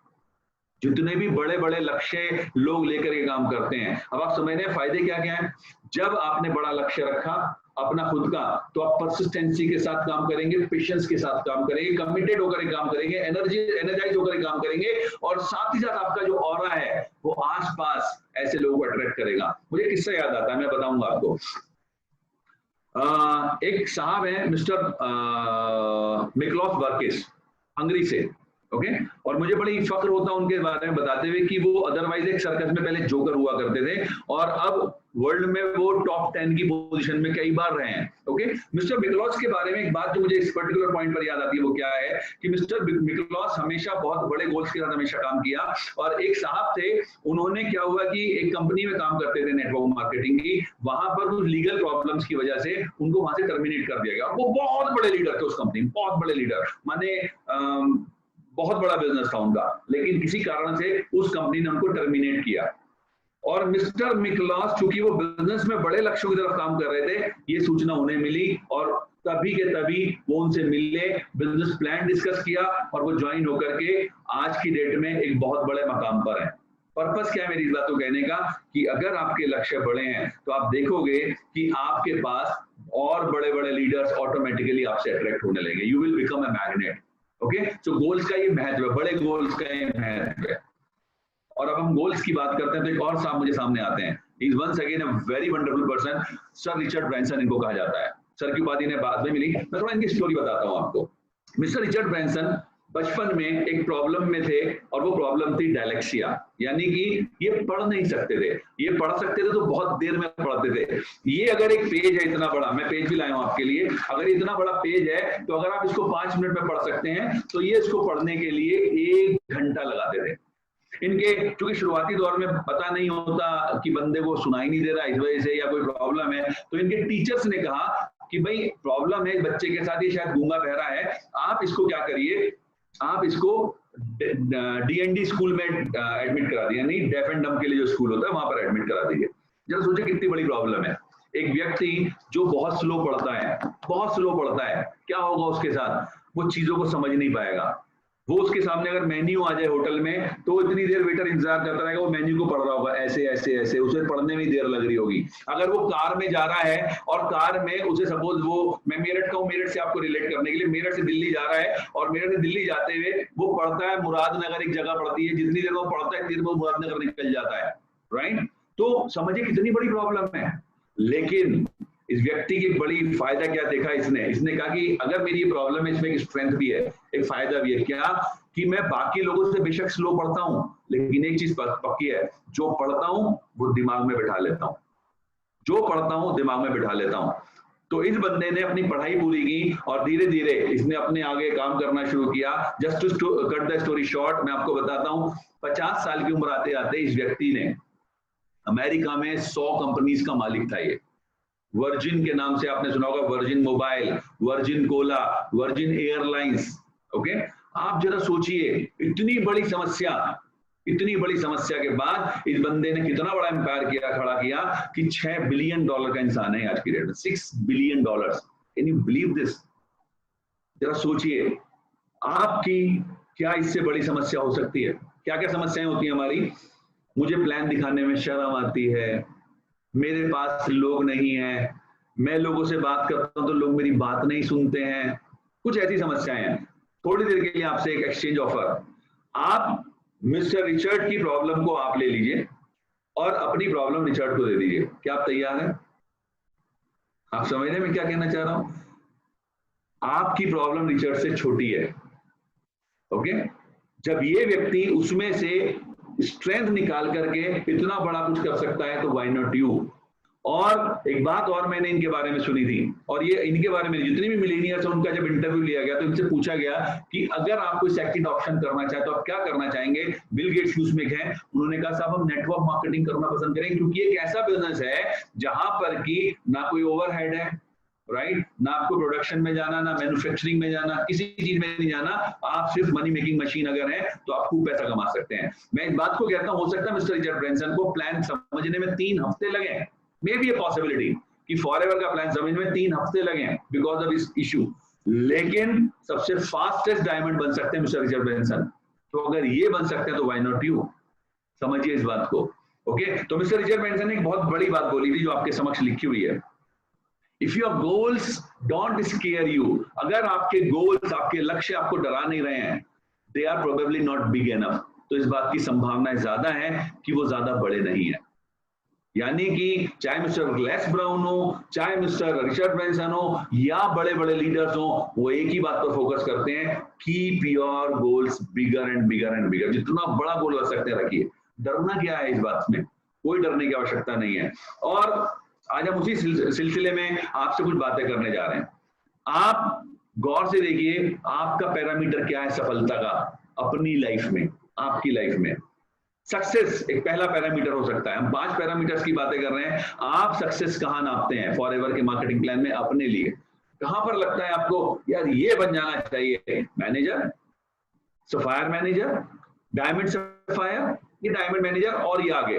जितने भी बड़े बड़े लक्ष्य लोग लेकर के काम करते हैं, अब आप समझ रहे हैं फायदे क्या क्या है। जब आपने बड़ा लक्ष्य रखा अपना खुद का, तो आप परसिस्टेंसी के साथ काम करेंगे, पेशेंस के साथ काम करेंगे, कमिटेड होकर काम करेंगे, एनर्जाइज होकर काम करेंगे, और साथ ही साथ आपका जो ऑरा है वो आसपास ऐसे लोगों को अट्रैक्ट करेगा। मुझे किस्सा याद आता है, मैं बताऊंगा आपको। एक साहब है मिस्टर मिकलॉस बर्किस, हंगरी से, ओके और मुझे बड़ी फक्र होता है उनके बारे में बताते हुए कि वो अदरवाइज एक सर्कस में पहले जोकर हुआ करते थे और अब वर्ल्ड में वो टॉप 10 की पोजीशन में कई बार रहे हैं। ओके मिस्टर मिकलॉस के बारे में एक बात जो मुझे इस पर्टिकुलर पॉइंट पर याद आती है वो क्या है कि मिस्टर मिकलॉस हमेशा बहुत बड़े गोल्स के साथ हमेशा काम किया और एक साहब थे, उन्होंने क्या हुआ कि एक कंपनी में काम करते थे नेटवर्क मार्केटिंग की, वहां पर कुछ लीगल प्रॉब्लम्स की वजह से उनको वहां से टर्मिनेट कर दिया गया। वो बहुत बड़े लीडर थे उस कंपनी में, बहुत बड़े लीडर, माने बहुत बड़ा बिजनेस था उनका, लेकिन किसी कारण से उस कंपनी ने उनको टर्मिनेट किया। और मिस्टर मिकलॉस चूंकि वो बिजनेस में बड़े लक्ष्यों की तरफ काम कर रहे थे, ये सूचना उन्हें मिली और तभी के तभी वो उनसे मिलने, बिजनेस प्लान डिस्कस किया और वो ज्वाइन होकर के आज की डेट में एक बहुत बड़े मकाम पर है। पर्पस क्या है मेरी इस बात को कहने का कि अगर आपके लक्ष्य बड़े हैं तो आप देखोगे कि आपके पास और बड़े बड़े लीडर्स ऑटोमेटिकली आपसे अट्रैक्ट होने लगेंगे। You will become a magnet. Okay so goals का ये महत्व है, बड़े गोल्स का ये महत्व है। और अब हम गोल्स की बात करते हैं तो एक और साहब मुझे सामने आते हैं। He is once again a very wonderful person, sir Richard Branson इनको कहा जाता है। सर की उपाधि इन्हें बाद में मिली, मैं थोड़ा इनकी स्टोरी बताता हूं आपको। मिस्टर रिचर्ड ब्रैंसन बचपन में एक प्रॉब्लम में थे और वो प्रॉब्लम थी डायलेक्सिया, यानी कि ये पढ़ नहीं सकते थे। ये पढ़ सकते थे तो बहुत देर में पढ़ते थे। ये अगर एक पेज है इतना बड़ा, मैं पेज भी लाया हूं आपके लिए, अगर इतना बड़ा पेज है तो अगर आप इसको 5 मिनट में पढ़ सकते हैं तो ये इसको पढ़ने के लिए 1 घंटा लगाते थे। इनके क्योंकि शुरुआती दौर में पता नहीं होता कि बंदे को सुनाई नहीं दे रहा इस वजह से या कोई प्रॉब्लम है, तो इनके टीचर्स ने कहा कि भाई प्रॉब्लम है बच्चे के साथ, ये शायद गूंगा बहरा है, आप इसको क्या करिए, आप इसको डीएनडी स्कूल में एडमिट करा दिया, यानी डेफ एंड डम के लिए जो स्कूल होता है वहां पर एडमिट करा दीजिए। जरा सोचिए कितनी बड़ी प्रॉब्लम है। एक व्यक्ति जो बहुत स्लो पढ़ता है, बहुत स्लो पढ़ता है, क्या होगा उसके साथ, वो चीजों को समझ नहीं पाएगा। वो उसके सामने अगर मेन्यू आ जाए होटल में तो इतनी देर वेटर इंतजार करता रहेगा, वो मेन्यू को पढ़ रहा होगा ऐसे ऐसे ऐसे, उसे पढ़ने में देर लग रही होगी। अगर वो कार में जा रहा है और कार में उसे सपोज वो, मैं मेरठ का हूं, मेरठ से आपको रिलेट करने के लिए, मेरठ से दिल्ली जा रहा है और मेरठ से दिल्ली जाते हुए वो पढ़ता है मुरादनगर, एक जगह पड़ती है, जितनी देर वो पढ़ता है इतनी देर वो मुरादनगर निकल जाता है, राइट। तो समझिए कितनी बड़ी प्रॉब्लम है। लेकिन इस व्यक्ति की बड़ी फायदा क्या देखा इसने कहा कि अगर मेरी ये प्रॉब्लम है, इसमें एक स्ट्रेंथ भी है, एक फायदा भी है, क्या कि मैं बाकी लोगों से बेशक स्लो पढ़ता हूं लेकिन एक चीज पक्की है, जो पढ़ता हूं वो दिमाग में बिठा लेता हूं, जो पढ़ता हूं दिमाग में बिठा लेता हूं। तो इस बंदे ने अपनी पढ़ाई पूरी की और धीरे धीरे इसने अपने आगे काम करना शुरू किया। Just to cut the story short, मैं आपको बताता हूं, 50 साल की उम्र आते आते इस व्यक्ति ने अमेरिका में 100 कंपनीज का मालिक था। ये वर्जिन के नाम से आपने सुना होगा, virgin mobile, virgin Cola, virgin airlines. Okay आप जरा सोचिए इतनी बड़ी समस्या के बाद इस बंदे ने कितना बड़ा एम्पायर खड़ा किया कि $6 बिलियन का इंसान है आज की डेट में, $6 billion. Can you believe this? जरा सोचिए आपकी क्या इससे बड़ी समस्या हो सकती है? क्या क्या समस्याएं होती हैं हमारी? मुझे प्लान दिखाने में शर्म आती है, मेरे पास लोग नहीं है, मैं लोगों से बात करता हूं तो लोग मेरी बात नहीं सुनते हैं, कुछ ऐसी समस्याएं हैं। थोड़ी देर के लिए आपसे एक एक्सचेंज ऑफर, आप मिस्टर रिचर्ड की प्रॉब्लम को आप ले लीजिए और अपनी प्रॉब्लम रिचर्ड को दे दीजिए। क्या आप तैयार हैं? आप समझ रहे हैं मैं क्या कहना चाह रहा हूं? आपकी प्रॉब्लम रिचर्ड से छोटी है। ओके जब ये व्यक्ति उसमें से स्ट्रेंथ निकाल करके इतना बड़ा कुछ कर सकता है तो व्हाई नॉट यू। और एक बात और मैंने इनके बारे में सुनी थी, और ये इनके बारे में जितने भी मिलेनियर्स हैं उनका जब इंटरव्यू लिया गया तो इनसे पूछा गया कि अगर आप कोई सेकंड ऑप्शन करना चाहे तो आप क्या करना चाहेंगे? बिल गेट्स उसमें हैं, उन्होंने कहा साहब हम नेटवर्क मार्केटिंग करना पसंद करेंगे, क्योंकि एक ऐसा बिजनेस है जहां पर कि ना कोई ओवरहेड है, राइट, ना आपको प्रोडक्शन में जाना, ना मैन्युफैक्चरिंग में जाना, किसी चीज में नहीं जाना, आप सिर्फ मनी मेकिंग मशीन अगर है तो आप खूब पैसा कमा सकते हैं। मैं इस बात को कहता हूं, हो सकता है मिस्टर रिचर्ड ब्रैंसन को प्लान समझने में 3 हफ्ते लगे, मे बी ए पॉसिबिलिटी कि फॉरएवर का प्लान समझने में 3 हफ्ते लगे बिकॉज ऑफ इस इशू, लेकिन सबसे फास्टेस्ट डायमंड बन सकते हैं मिस्टर रिचर्ड ब्रैंसन। तो अगर ये बन सकते हैं तो व्हाई नॉट यू? समझिए इस बात को। ओके तो मिस्टर रिचर्ड ब्रैंसन ने एक बहुत बड़ी बात बोली थी जो आपके समक्ष लिखी हुई है। If your goals don't scare you, अगर आपके गोल्स, आपके लक्ष्य आपको डरा नहीं रहे हैं, they are probably not big enough, तो इस बात की संभावना ज्यादा है कि वो ज्यादा बड़े नहीं है। यानी कि चाहे मिस्टर लेस ब्राउन हो, चाहे मिस्टर रिचर्ड ब्रैंसन हो, या बड़े बड़े लीडर्स हो, वो एक ही बात पर फोकस करते हैं, keep your goals bigger and bigger and bigger. जितना बड़ा गोल रख सकते हैं रखिए। डरना क्या है इस बात में? कोई डरने की आवश्यकता नहीं है। और आज हम उसी सिलसिले में आपसे कुछ बातें करने जा रहे हैं। आप गौर से देखिए, आपका पैरामीटर क्या है सफलता का अपनी लाइफ में, आपकी लाइफ में। सक्सेस एक पहला पैरामीटर हो सकता है। हम 5 पैरामीटर्स की बातें कर रहे हैं। आप सक्सेस कहां नापते हैं फॉरएवर के मार्केटिंग प्लान में अपने लिए? कहां पर लगता है आपको यार ये बन जाना चाहिए? Manager, sapphire manager, diamond sapphire, ये डायमंड मैनेजर, और ये आगे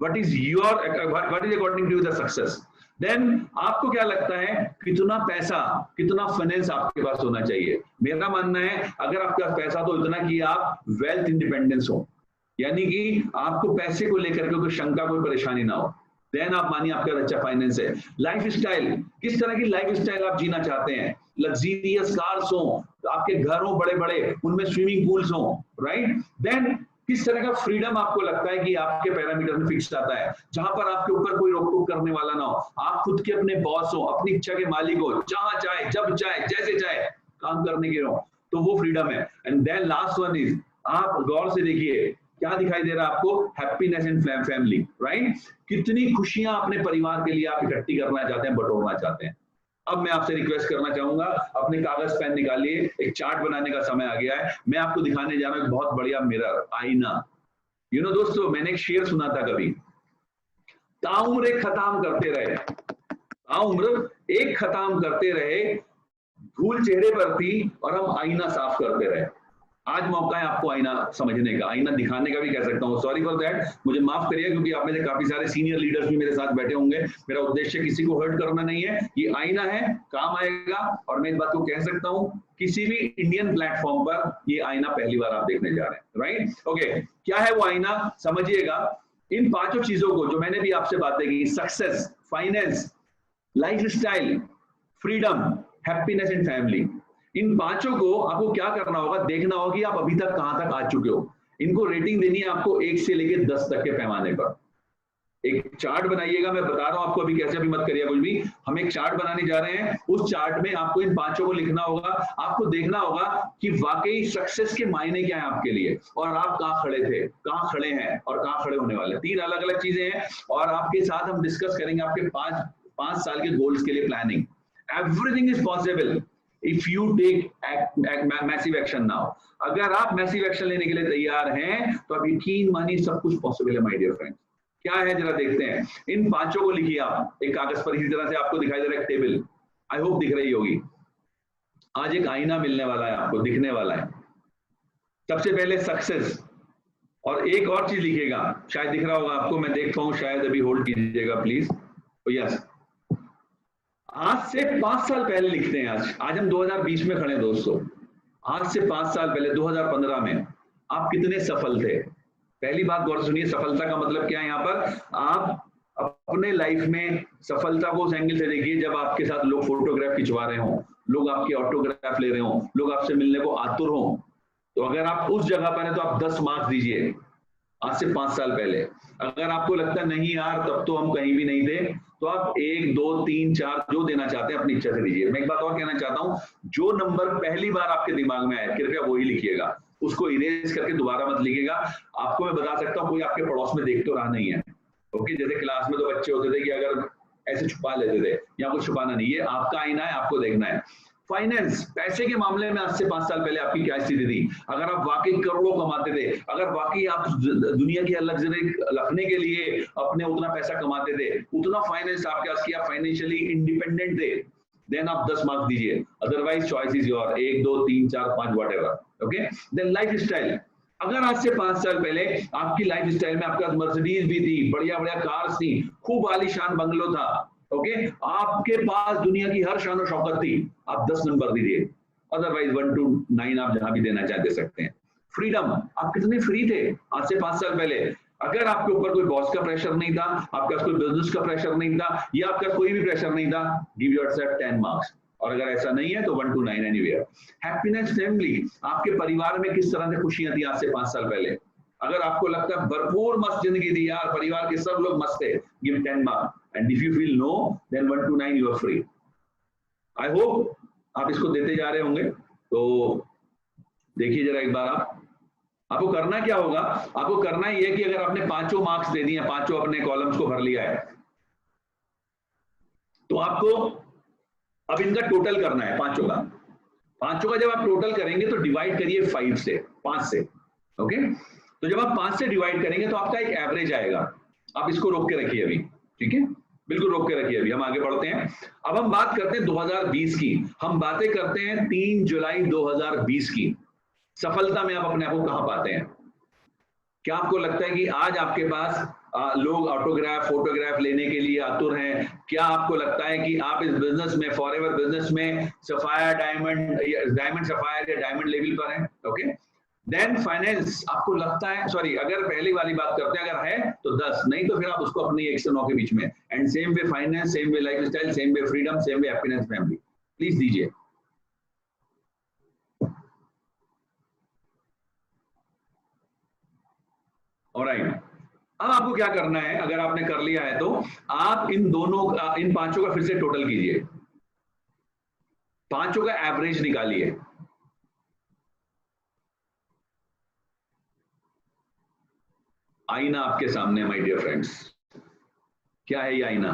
what is according to the success? Then आपको क्या लगता है कितना पैसा, कितना फाइनेंस आपके पास होना चाहिए? मेरा मानना है अगर आपके पास पैसा तो इतना कि आप वेल्थ इंडिपेंडेंस हो, यानी कि आपको पैसे को लेकर के कोई शंका, कोई परेशानी ना हो। देन आप मानिए आपका अच्छा फाइनेंस है। लाइफ स्टाइल, किस तरह की लाइफ स्टाइल आप जीना चाहते हैं? लग्जरियस कार्स हो, आपके घर हो बड़े बड़े, उनमें स्विमिंग पूल्स हो, राइट? देन किस तरह का फ्रीडम आपको लगता है कि आपके पैरामीटर में फिक्स आता है, जहां पर आपके ऊपर कोई रोक टोक करने वाला ना हो, आप खुद के अपने बॉस हो, अपनी इच्छा के मालिक हो, जहां चाहे, जब चाहे, जैसे चाहे काम करने के हो, तो वो फ्रीडम है। And then last one is, आप गौर से देखिए क्या दिखाई दे रहा है आपको? Happiness in family, right? कितनी खुशियां अपने परिवार के लिए आप इकट्ठी करना चाहते हैं, बटोरना चाहते हैं। अब मैं आपसे रिक्वेस्ट करना चाहूंगा, अपने कागज पेन निकालिए, एक चार्ट बनाने का समय आ गया है। मैं आपको दिखाने जा रहा हूं एक बहुत बढ़िया मिरर, आईना। दोस्तों, मैंने एक शेर सुना था कभी, ताउम्र एक खताम करते रहे, ताउम्र एक खताम करते रहे, धूल चेहरे पर थी और हम आईना साफ करते रहे। आज मौका है आपको आईना समझने का, आईना दिखाने का भी कह सकता हूँ। सॉरी फॉर दैट, मुझे माफ करिए, क्योंकि आप में से काफी सारे सीनियर लीडर्स भी मेरे साथ बैठे होंगे। मेरा उद्देश्य किसी को हर्ट करना नहीं है, ये आईना है, काम आएगा। और मैं इस बात को कह सकता हूँ, किसी भी इंडियन प्लेटफॉर्म पर ये आईना पहली बार आप देखने जा रहे हैं, राइट? ओके, क्या है वो आईना, समझिएगा। इन 5 चीजों को जो मैंने भी आपसे बातें की, success, finance, life style, freedom, happiness in family, इन 5 को आपको क्या करना होगा? देखना होगा कि आप अभी तक कहां तक आ चुके हो। इनको रेटिंग देनी है आपको 1 से लेकर 10 तक के पैमाने पर। एक चार्ट बनाइएगा, मैं बता रहा हूं आपको अभी, कैसे भी मत करिए कुछ भी। हम एक चार्ट बनाने जा रहे हैं, उस चार्ट में आपको इन 5 को लिखना होगा। आपको देखना होगा कि वाकई सक्सेस के मायने क्या है आपके लिए, और आप कहां खड़े थे, कहां खड़े हैं, और कहां खड़े होने वाले। 3 अलग अलग चीजें हैं, और आपके साथ हम डिस्कस करेंगे आपके 5 साल के गोल्स के लिए planning. Everything is possible if you take massive action now. अगर आप मैसिव एक्शन लेने के लिए तैयार हैं तो आप यकीन मानिए सब कुछ पॉसिबल है माय डियर फ्रेंड्स। क्या है जरा देखते हैं। इन 5 को लिखिए आप एक कागज पर, इसी तरह से आपको दिखाई दे रहा है टेबल, आई होप दिख रही होगी। आज एक आईना मिलने वाला है आपको, दिखने वाला है। सबसे पहले सक्सेस, और एक और चीज लिखिएगा, शायद दिख रहा होगा आपको, मैं देखता हूं, शायद अभी होल्ड कीजिएगा प्लीज। यस, आज से 5 साल पहले लिखते हैं। आज हम 2020 में खड़े हैं दोस्तों। आज से 5 साल पहले 2015 में आप कितने सफल थे? पहली बात गौर से सुनिए, सफलता का मतलब क्या है? यहाँ पर आप अपने लाइफ में सफलता को उस एंगल से देखिए जब आपके साथ लोग फोटोग्राफ खिंचवा रहे हों, लोग आपके ऑटोग्राफ ले रहे हों, लोग आपसे मिलने को आतुर हों। तो अगर आप उस जगह पर हैं तो आप 10 मार्क्स दीजिए आज से 5 साल पहले। अगर आपको लगता नहीं यार तब तो हम कहीं भी नहीं थे, तो आप 1, 2, 3, 4 जो देना चाहते हैं अपनी इच्छा से दीजिए। मैं एक बात और कहना चाहता हूं, जो नंबर पहली बार आपके दिमाग में आया कृपया वही लिखिएगा, उसको इरेज करके दोबारा मत लिखिएगा। आपको मैं बता सकता हूं कोई आपके पड़ोस में देख तो रहा नहीं है। ओके, जैसे क्लास में तो बच्चे होते थे कि अगर ऐसे छुपा लेते थे, या कुछ छुपाना नहीं, ये आपका आईना है, आपको देखना है। फाइनेंस, पैसे के मामले में आज से 5 साल पहले आपकी क्या स्थिति थी? अगर आप वाकई करोड़ों कमाते थे, अगर वाकई आप दुनिया की लग्जरी रखने के लिए अपने उतना पैसा कमाते थे, उतना फाइनेंस आपके पास किया, फाइनेंशियली इंडिपेंडेंट थे, देन आप 10 मार्क्स दीजिए। Otherwise choice is your, 1, 2, 3, 4, 5 whatever. Okay, then life style, अगर आज से 5 साल पहले आपकी लाइफ स्टाइल में आपके पास मर्सिडीज भी थी, बढ़िया बढ़िया कार्स थी, खूब आलीशान बंगलो था, ओके, आपके पास दुनिया की हर शान और शौकत थी, आप 10 नंबर दीजिए। अदरवाइज 1 to 9 आप जहां भी देना चाहे दे सकते हैं। फ्रीडम, आप कितने फ्री थे आज से 5 साल पहले? अगर आपके ऊपर कोई बॉस का प्रेशर नहीं था, आपके पास कोई बिजनेस का प्रेशर नहीं था, या आपका कोई भी प्रेशर नहीं था, गिव योरसेल्फ 10 मार्क्स। और अगर ऐसा नहीं है तो 1 to 9 एनीवेयर। हैप्पीनेस फैमिली, आपके परिवार में किस तरह से खुशियां थी आज से 5 साल पहले? अगर आपको लगता है भरपूर मस्त जिंदगी दी यार, परिवार के सब लोग मस्त है, give 10 marks, and if you feel no then 1 to 9 you are free. I hope आप इसको देते जा रहे होंगे। तो देखिए जरा एक बार आपको करना क्या होगा, आपको करना ये है कि अगर आपने पांचों मार्क्स दे दिए, पांचों अपने कॉलम्स को भर लिया है, तो आपको अब इनका टोटल करना है पांचों का। पांचों का जब आप टोटल करेंगे तो डिवाइड करिए 5 से, ओके। तो जब आप 5 से डिवाइड करेंगे तो आपका एक एवरेज आएगा। आप इसको रोक के रखिए अभी, ठीक है, बिल्कुल रोक के रखिए। अभी हम आगे बढ़ते हैं। अब हम बात करते हैं 2020 की। हम बातें करते हैं 3 जुलाई 2020 की। सफलता में आप अपने आप को कहां पाते हैं? क्या आपको लगता है कि आज आपके पास लोग ऑटोग्राफ फोटोग्राफ लेने के लिए आतुर हैं? क्या आपको लगता है कि आप इस बिजनेस में, फॉरएवर बिजनेस में सफायर डायमंड सफायर या डायमंड लेवल पर हैं? ओके, देन फाइनेंस आपको लगता है, सॉरी, अगर पहली वाली बात करते हैं, अगर है तो 10, नहीं तो फिर आप उसको अपनी 1 से 9 के बीच में। And same way finance, same way lifestyle, same way freedom, same way happiness, family. Please दीजिए। ऑलराइट, अब आपको क्या करना है, अगर आपने कर लिया है तो आप इन पांचों का फिर से टोटल कीजिए, पांचों का एवरेज निकालिए। आईना आपके सामने माय डियर फ्रेंड्स, क्या है ये आईना?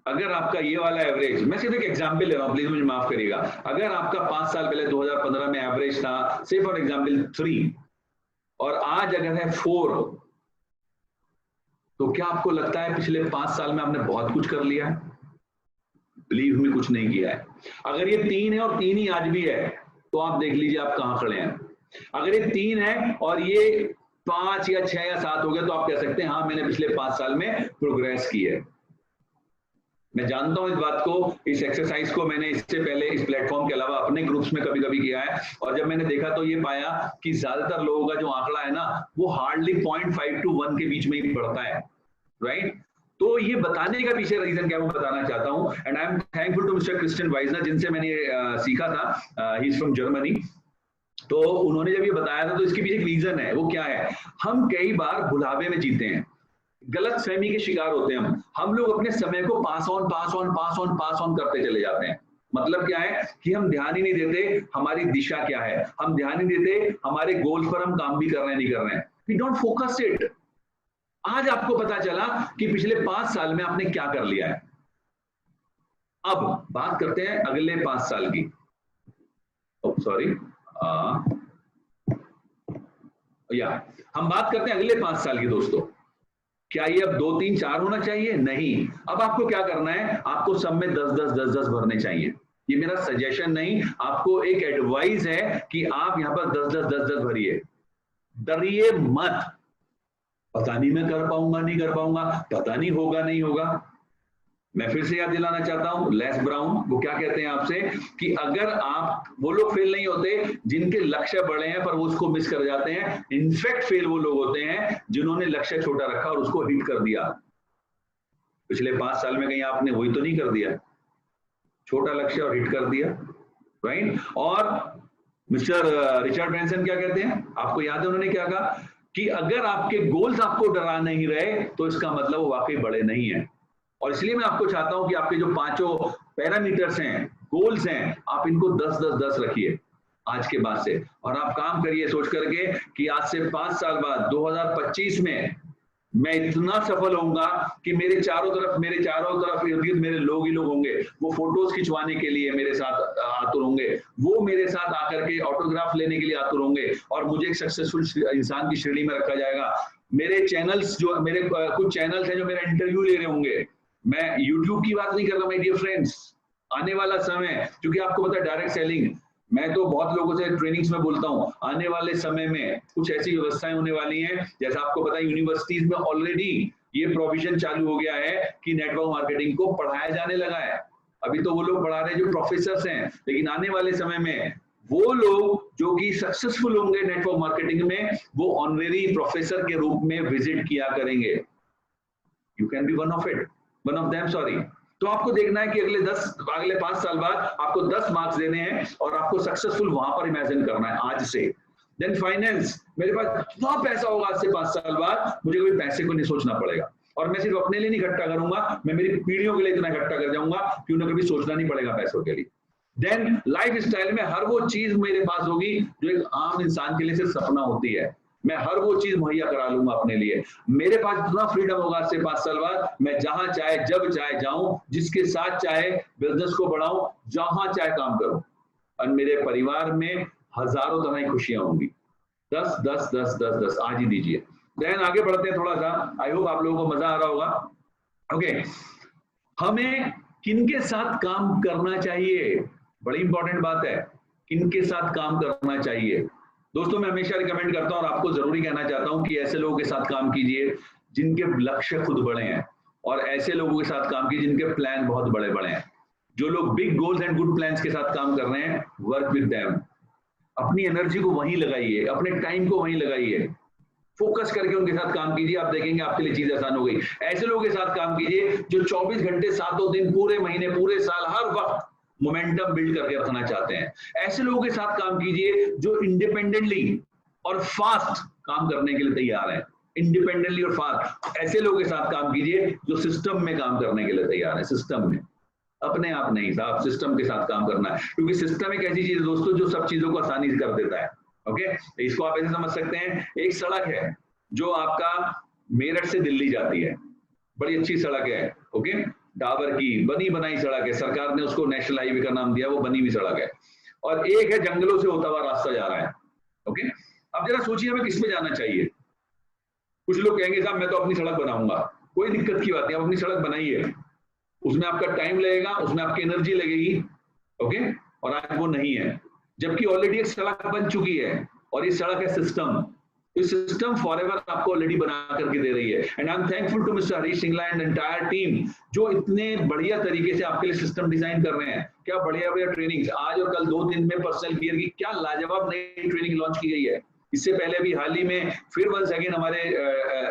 अगर आपका ये वाला एवरेज, मैं सिर्फ एक एग्जांपल ले रहा हूं, प्लीज मुझे माफ करिएगा। अगर आपका 5 साल पहले 2015 में एवरेज था, से फॉर एग्जांपल 3, और आज अगर है 4, तो क्या आपको लगता है पिछले 5 साल में आपने बहुत कुछ कर लिया है? बिलीव में कुछ नहीं किया है। अगर ये 3 है और 3 ही आज भी है, तो आप देख लीजिए आप कहां खड़े हैं। अगर ये 3 है और ये 5 या 6 या 7 हो गया, तो आप कह सकते हैं हाँ मैंने पिछले 5 साल में प्रोग्रेस की है। मैं जानता हूं इस बात को, इस एक्सरसाइज को मैंने इससे पहले इस प्लेटफॉर्म के अलावा अपने ग्रुप्स में कभी कभी किया है, और जब मैंने देखा तो ये पाया कि ज्यादातर लोगों का जो आंकड़ा है ना, वो हार्डली 0.5 to 1 के बीच में ही बढ़ता है, राइट? तो ये बताने का पीछे रीजन क्या, मैं बताना चाहता हूं। And I am thankful to mister Christian Weisner, जिनसे मैंने सीखा था। He is from Germany. तो उन्होंने जब ये बताया था तो इसके पीछे एक रीजन है। वो क्या है? हम कई बार बुढ़ापे में जीते हैं, गलत फहमी के शिकार होते हैं हम लोग अपने समय को पास ऑन करते चले जाते हैं। मतलब क्या है कि हम ध्यान ही नहीं देते हमारी दिशा क्या है, हम ध्यान ही देते हमारे गोल पर हम काम भी कर रहे हैं नहीं कर रहे हैं। We don't focus it. आज आपको पता चला कि पिछले 5 साल में आपने क्या कर लिया है। अब बात करते हैं अगले 5 साल की। सॉरी, हम बात करते हैं अगले 5 साल की। दोस्तों, क्या ये अब 2, 3, 4 होना चाहिए? नहीं। अब आपको क्या करना है, आपको सब में 10 भरने चाहिए। ये मेरा सजेशन नहीं, आपको एक एडवाइस है कि आप यहां पर 10 भरिए। डरिए मत। पता नहीं मैं कर पाऊंगा नहीं कर पाऊंगा, पता नहीं होगा नहीं होगा। मैं फिर से याद दिलाना चाहता हूं, लेस ब्राउन वो क्या कहते हैं आपसे कि अगर आप, वो लोग फेल नहीं होते जिनके लक्ष्य बड़े हैं पर वो उसको मिस कर जाते हैं। इनफैक्ट फेल वो लोग होते हैं जिन्होंने लक्ष्य छोटा रखा और उसको हिट कर दिया। पिछले 5 साल में कहीं आपने वही तो नहीं कर दिया, छोटा लक्ष्य और हिट कर दिया, राइट? और मिस्टर रिचर्ड ब्रैंसन क्या कहते हैं, आपको याद है उन्होंने क्या कहा कि अगर आपके गोल्स आपको डरा नहीं रहे तो इसका मतलब वो वाकई बड़े नहीं है। और इसलिए मैं आपको चाहता हूं कि आपके जो 5 पैरामीटर्स हैं, गोल्स हैं, आप इनको 10 रखिए आज के बाद से। और आप काम करिए सोच करके कि आज से 5 साल बाद 2025 में मैं इतना सफल होऊंगा कि मेरे चारों तरफ इर्द गिर्द मेरे लोग ही लोग होंगे। वो फोटोज खिंचवाने के लिए मेरे साथ आतुर होंगे, वो मेरे साथ आकर के ऑटोग्राफ लेने के लिए आतुर होंगे, और मुझे एक सक्सेसफुल इंसान की श्रेणी में रखा जाएगा। मेरे चैनल्स जो मेरे कुछ चैनल्स हैं जो मेरा इंटरव्यू ले रहे होंगे। मैं यूट्यूब की बात नहीं कर रहा माय डियर फ्रेंड्स। आने वाला समय, क्योंकि आपको पता है डायरेक्ट सेलिंग, मैं तो बहुत लोगों से ट्रेनिंग्स में बोलता हूं, आने वाले समय में कुछ ऐसी व्यवस्थाएं होने वाली हैं, जैसा आपको पता है यूनिवर्सिटीज में ऑलरेडी ये प्रोविजन चालू हो गया है कि नेटवर्क मार्केटिंग को पढ़ाया जाने लगा है। अभी तो वो लोग पढ़ा रहे हैं जो प्रोफेसर्स हैं, लेकिन आने वाले समय में वो लोग जो कि सक्सेसफुल होंगे नेटवर्क मार्केटिंग में, वो ऑनरेरी प्रोफेसर के रूप में विजिट किया करेंगे। You can be one of them, sorry. तो आपको देखना है कि अगले 5 साल बाद आपको 10 मार्क्स देने हैं और आपको सक्सेसफुल वहां पर इमेजिन करना है आज से। देन फाइनेंस, मेरे पास इतना पैसा होगा आज से 5 साल बाद, मुझे कभी पैसे को नहीं सोचना पड़ेगा, और मैं सिर्फ अपने लिए नहीं इकट्ठा करूंगा, मैं मेरी पीढ़ियों के लिए इतना इकट्ठा कर जाऊंगा कि उन्हें कभी सोचना नहीं पड़ेगा पैसों के लिए। देन लाइफ स्टाइल में हर वो चीज मेरे पास होगी जो एक आम इंसान के लिए सिर्फ सपना होती है, मैं हर वो चीज मुहैया करा लूंगा अपने लिए। मेरे पास इतना फ्रीडम होगा आज से 5 साल बाद, मैं जहां चाहे जब चाहे जाऊं, जिसके साथ चाहे बिजनेस को बढ़ाऊं, जहां चाहे काम करूं, और मेरे परिवार में हजारों तरह की खुशियां होंगी। 10 10 10 10 10 आज ही दीजिए। देन आगे बढ़ते हैं थोड़ा सा, आई होप आप लोगों को मजा आ रहा होगा। ओके, हमें किनके साथ काम करना चाहिए, बड़ी इंपॉर्टेंट बात है, किनके साथ काम करना चाहिए। दोस्तों मैं हमेशा रिकमेंड करता हूं और आपको जरूरी कहना चाहता हूं कि ऐसे लोगों के साथ काम कीजिए जिनके लक्ष्य खुद बड़े हैं, और ऐसे लोगों के साथ काम कीजिए जिनके प्लान बहुत बड़े बड़े हैं। जो लोग big goals and good plans के साथ काम कर रहे हैं, वर्क विद देम। अपनी एनर्जी को वहीं लगाइए, अपने टाइम को वहीं लगाइए, फोकस करके उनके साथ काम कीजिए, आप देखेंगे आपके लिए चीज आसान हो गई। ऐसे लोगों के साथ काम कीजिए जो 24 घंटे, 7 दिन, पूरे महीने, पूरे साल, हर वक्त मोमेंटम बिल्ड करके रखना चाहते हैं। ऐसे लोगों के साथ काम कीजिए जो इंडिपेंडेंटली और फास्ट काम करने के लिए तैयार हैं, इंडिपेंडेंटली और फास्ट। ऐसे लोगों के साथ काम कीजिए जो सिस्टम में काम करने के लिए तैयार है, सिस्टम में, अपने आप नहीं साहब, सिस्टम के साथ काम करना है, क्योंकि सिस्टम एक ऐसी चीज है दोस्तों जो सब चीजों को आसानी से कर देता है। ओके, इसको आप ऐसे समझ सकते हैं, एक सड़क है जो आपका मेरठ से दिल्ली जाती है, बड़ी अच्छी सड़क है, ओके, डाबर की बनी बनाई सड़क है, सरकार ने उसको नेशनल हाईवे का नाम दिया, वो बनी हुई सड़क है। और एक है जंगलों से होता हुआ रास्ता जा रहा है। ओके, अब जरा सोचिए हमें किस में जाना चाहिए। कुछ लोग कहेंगे साहब मैं तो अपनी सड़क बनाऊंगा, कोई दिक्कत की बात नहीं, आप अपनी सड़क बनाइए, उसमें आपका टाइम लगेगा, उसमें आपकी एनर्जी लगेगी, ओके, और आज वो नहीं है, जबकि ऑलरेडी एक सड़क बन चुकी है, और ये सड़क है सिस्टम। इस सिस्टम फॉरएवर आपको ऑलरेडी बना करके दे रही है, and I am thankful to mister Harish Singla and entire team जो इतने बढ़िया तरीके से आपके लिए सिस्टम डिजाइन कर रहे हैं। क्या बढ़िया बढ़िया ट्रेनिंग, आज और कल 2 दिन में पर्सनल केयर की क्या लाजवाब नई ट्रेनिंग लॉन्च की गई है। इससे पहले भी हाल ही में फिर वंस अगेन हमारे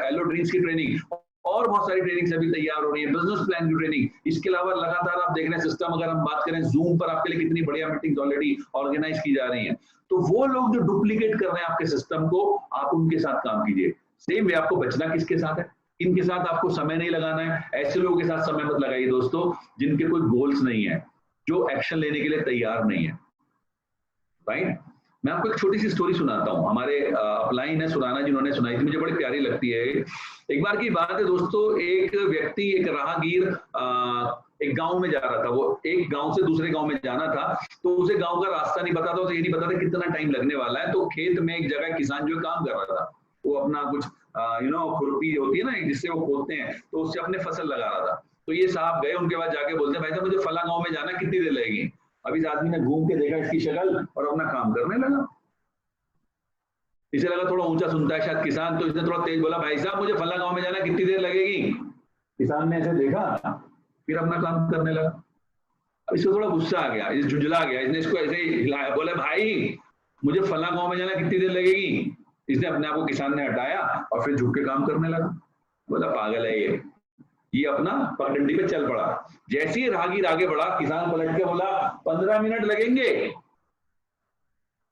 एलो ड्रीम्स की ट्रेनिंग, और बहुत सारी ट्रेनिंग अभी तैयार हो रही है, बिजनेस प्लान की ट्रेनिंग। इसके अलावा लगातार आप देख रहे हैं सिस्टम, अगर हम बात करें जूम पर आपके लिए कितनी बढ़िया मीटिंग्स ऑलरेडी ऑर्गेनाइज की जा रही हैं। तो वो लोग जो डुप्लीकेट कर रहे हैं आपके सिस्टम को, आप उनके साथ काम कीजिए। सेम वे आपको बचना किसके साथ है, इनके साथ आपको समय नहीं लगाना है। ऐसे लोगों के साथ समय मत लगाइए दोस्तों जिनके कोई गोल्स नहीं है, जो एक्शन लेने के लिए तैयार नहीं है, राइट। मैं आपको एक छोटी सी स्टोरी सुनाता हूँ, हमारे अपलाइन है सुराना जिन्होंने सुनाई थी, मुझे बड़ी प्यारी लगती है। एक बार की बात है दोस्तों, एक व्यक्ति, एक राहगीर एक गांव में जा रहा था, वो एक गांव से दूसरे गांव में जाना था, तो उसे गांव का रास्ता नहीं पता था, उसे ये नहीं पता था कितना टाइम लगने वाला है। तो खेत में एक जगह किसान जो काम कर रहा था, वो अपना कुछ खुरपी होती है ना जिससे वो खोदते हैं, तो उससे अपने फसल लगा रहा था। तो ये साहब गए उनके पास, जाके बोलते भाई साहब मुझे फला गाँव में जाना, कितनी देर लगेगी। अब इस आदमी ने घूम के देखा इसकी शक्ल और अपना काम करने लगा। इसे लगा थोड़ा ऊंचा सुनता है शायद किसान, तो इसने थोड़ा तेज बोला भाई साहब मुझे फला गांव में जाना, कितनी देर लगेगी। किसान ने ऐसे देखा, फिर अपना काम करने लगा। अब इसको थोड़ा गुस्सा आ गया, इस झुंझला गया, इसने इसको ऐसे ही हिलाया, बोले भाई मुझे फला गांव में जाना, कितनी देर लगेगी। इसने अपने आप को किसान ने हटाया और फिर झुक के काम करने लगा। बोला पागल है ये अपना पगडंडी पे चल पड़ा। जैसे ही राहगीर आगे बढ़ा, किसान पलट के बोला 15 मिनट लगेंगे।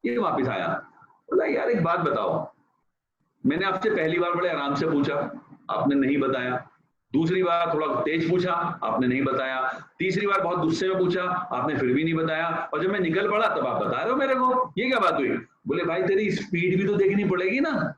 ये वापिस आया, बोला यार एक बात बताओ, मैंने आपसे पहली बार बड़े आराम से पूछा, आपने नहीं बताया। दूसरी बार थोड़ा तेज पूछा, आपने नहीं बताया। तीसरी बार बहुत गुस्से में पूछा, आपने फिर भी नहीं बताया। और जब मैं निकल पड़ा तब आप बता रहे हो मेरे को, ये क्या बात हुई। बोले भाई तेरी स्पीड भी तो देखनी पड़ेगी ना,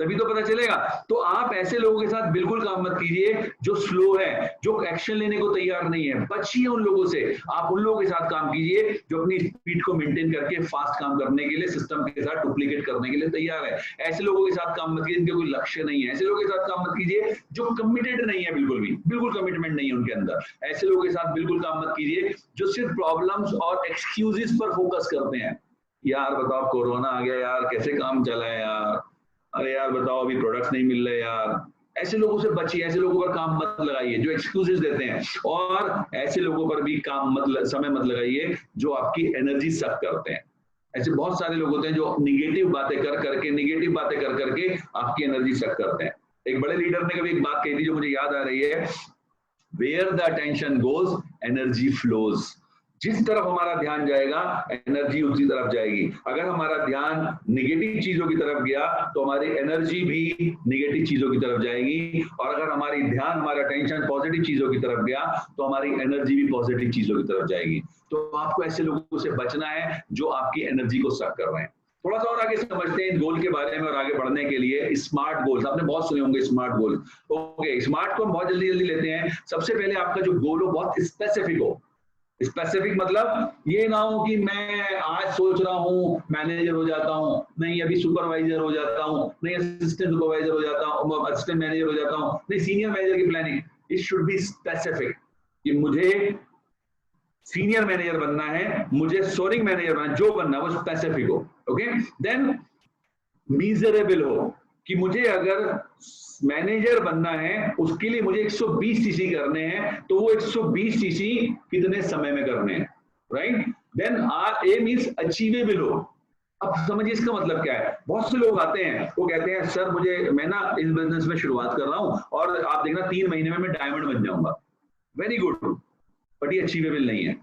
तभी तो पता चलेगा। तो आप ऐसे लोगों के साथ बिल्कुल काम मत कीजिए जो स्लो है, जो एक्शन लेने को तैयार नहीं है, बचिए उन लोगों से। आप उन लोगों के साथ काम कीजिए जो अपनी स्पीड को मेंटेन करके फास्ट काम करने के लिए, सिस्टम के साथ डुप्लीकेट करने के लिए तैयार है। ऐसे लोगों के साथ काम मत कीजिए जिनके कोई लक्ष्य नहीं है। ऐसे लोगों के साथ काम मत कीजिए जो कमिटेड नहीं है, बिल्कुल भी, बिल्कुल कमिटमेंट नहीं है उनके अंदर। ऐसे लोगों के साथ बिल्कुल काम मत कीजिए जो सिर्फ प्रॉब्लम्स और एक्सक्यूजेस पर फोकस करते हैं। यार बताओ कोरोना आ गया यार, कैसे काम चला है यार, अरे यार बताओ अभी प्रोडक्ट्स नहीं मिल रहे यार। ऐसे लोगों से बचिए, ऐसे लोगों पर काम मत लगाइए जो एक्सक्यूजेस देते हैं, और ऐसे लोगों पर भी काम समय मत लगाइए जो आपकी एनर्जी सक करते हैं। ऐसे बहुत सारे लोग होते हैं जो नेगेटिव बातें कर करके आपकी एनर्जी सक करते हैं। एक बड़े लीडर ने कभी एक बात कही थी जो मुझे याद आ रही है, where the attention goes energy flows. जिस तरफ हमारा ध्यान जाएगा एनर्जी उसी तरफ जाएगी। अगर हमारा ध्यान निगेटिव चीजों की तरफ गया तो हमारी एनर्जी भी निगेटिव चीजों की तरफ जाएगी, और अगर हमारी ध्यान, हमारा टेंशन पॉजिटिव चीजों की तरफ गया तो हमारी एनर्जी भी पॉजिटिव चीजों की तरफ जाएगी। तो आपको ऐसे लोगों से बचना है जो आपकी एनर्जी को सक कर रहे हैं। थोड़ा सा और आगे समझते हैं गोल के बारे में, और आगे बढ़ने के लिए स्मार्ट गोल्स आपने बहुत सुने होंगे। स्मार्ट गोल, ओके, स्मार्ट को हम बहुत जल्दी जल्दी लेते हैं। सबसे पहले आपका जो गोल हो बहुत स्पेसिफिक हो। स्पेसिफिक मतलब ये ना हो कि मैं आज सोच रहा हूँ मैनेजर हो जाता हूँ, नहीं अभी सुपरवाइजर हो जाता हूँ, नहीं असिस्टेंट सुपरवाइजर हो जाता हूँ, असिस्टेंट मैनेजर हो जाता हूँ, नहीं सीनियर मैनेजर की planning. It should be specific कि मुझे सीनियर मैनेजर बनना है, मुझे सोरिंग मैनेजर बनना, जो बनना है वो स्पेसिफिक हो। ओके, देन मीजरेबल हो कि मुझे अगर मैनेजर बनना है उसके लिए मुझे 120 सीसी करने हैं, तो वो 120 सीसी कितने समय में करने हैं, right. Then R M is achievable हो। अब समझिए इसका मतलब क्या है। बहुत से लोग आते हैं, वो कहते हैं सर मैं ना इस बिजनेस में शुरुआत कर रहा हूं और आप देखना 3 महीने में मैं डायमंड बन जाऊंगा। वेरी गुड, बट ये अचीवेबल नहीं है।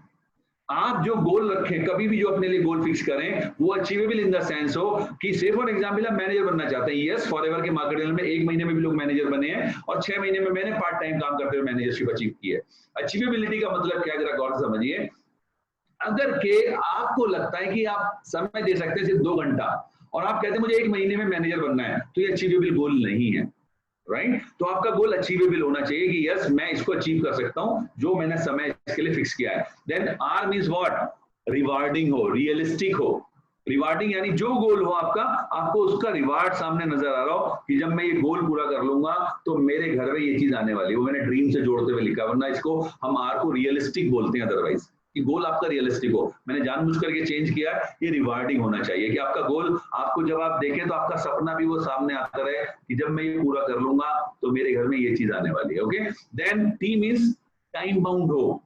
आप जो गोल रखें, कभी भी जो अपने लिए गोल फिक्स करें, वो अचीवेबल इन द सेंस हो कि से फॉर एग्जांपल आप मैनेजर बनना चाहते हैं। यस, फॉरएवर के मार्केट में 1 महीने में भी लोग मैनेजर बने हैं, और 6 महीने में मैंने पार्ट टाइम काम करते हुए मैनेजरशिप अचीव की है। अचीवेबिलिटी का मतलब क्या, जरा गौर से समझिए। अगर के आपको लगता है कि आप समय दे सकते हैं सिर्फ 2 घंटा, और आप कहते हैं मुझे 1 महीने में मैनेजर बनना है, तो ये अचीवेबल गोल नहीं है, राइट। तो आपका गोल अचीवेबल होना चाहिए कि यस मैं इसको अचीव कर सकता हूं जो मैंने समय इसके लिए फिक्स किया है। Then R means what, rewarding हो, रियलिस्टिक हो। रिवार्डिंग यानी जो गोल हो आपका, आपको उसका रिवार्ड सामने नजर आ रहा हो कि जब मैं ये गोल पूरा कर लूंगा तो मेरे घर में ये चीज आने वाली है। वो मैंने ड्रीम से जोड़ते हुए लिखा, वरना इसको हम आर को रियलिस्टिक बोलते हैं अदरवाइज, कि गोल आपका रियलिस्टिक हो। मैंने जानबूझ करके चेंज किया, ये रिवार्डिंग होना चाहिए कि आपका गोल, आपको जब आप देखें तो आपका सपना भी वो सामने आता रहे कि जब मैं ये पूरा कर लूंगा तो मेरे घर में ये चीज आने वाली है। Okay, then T means time bound हो।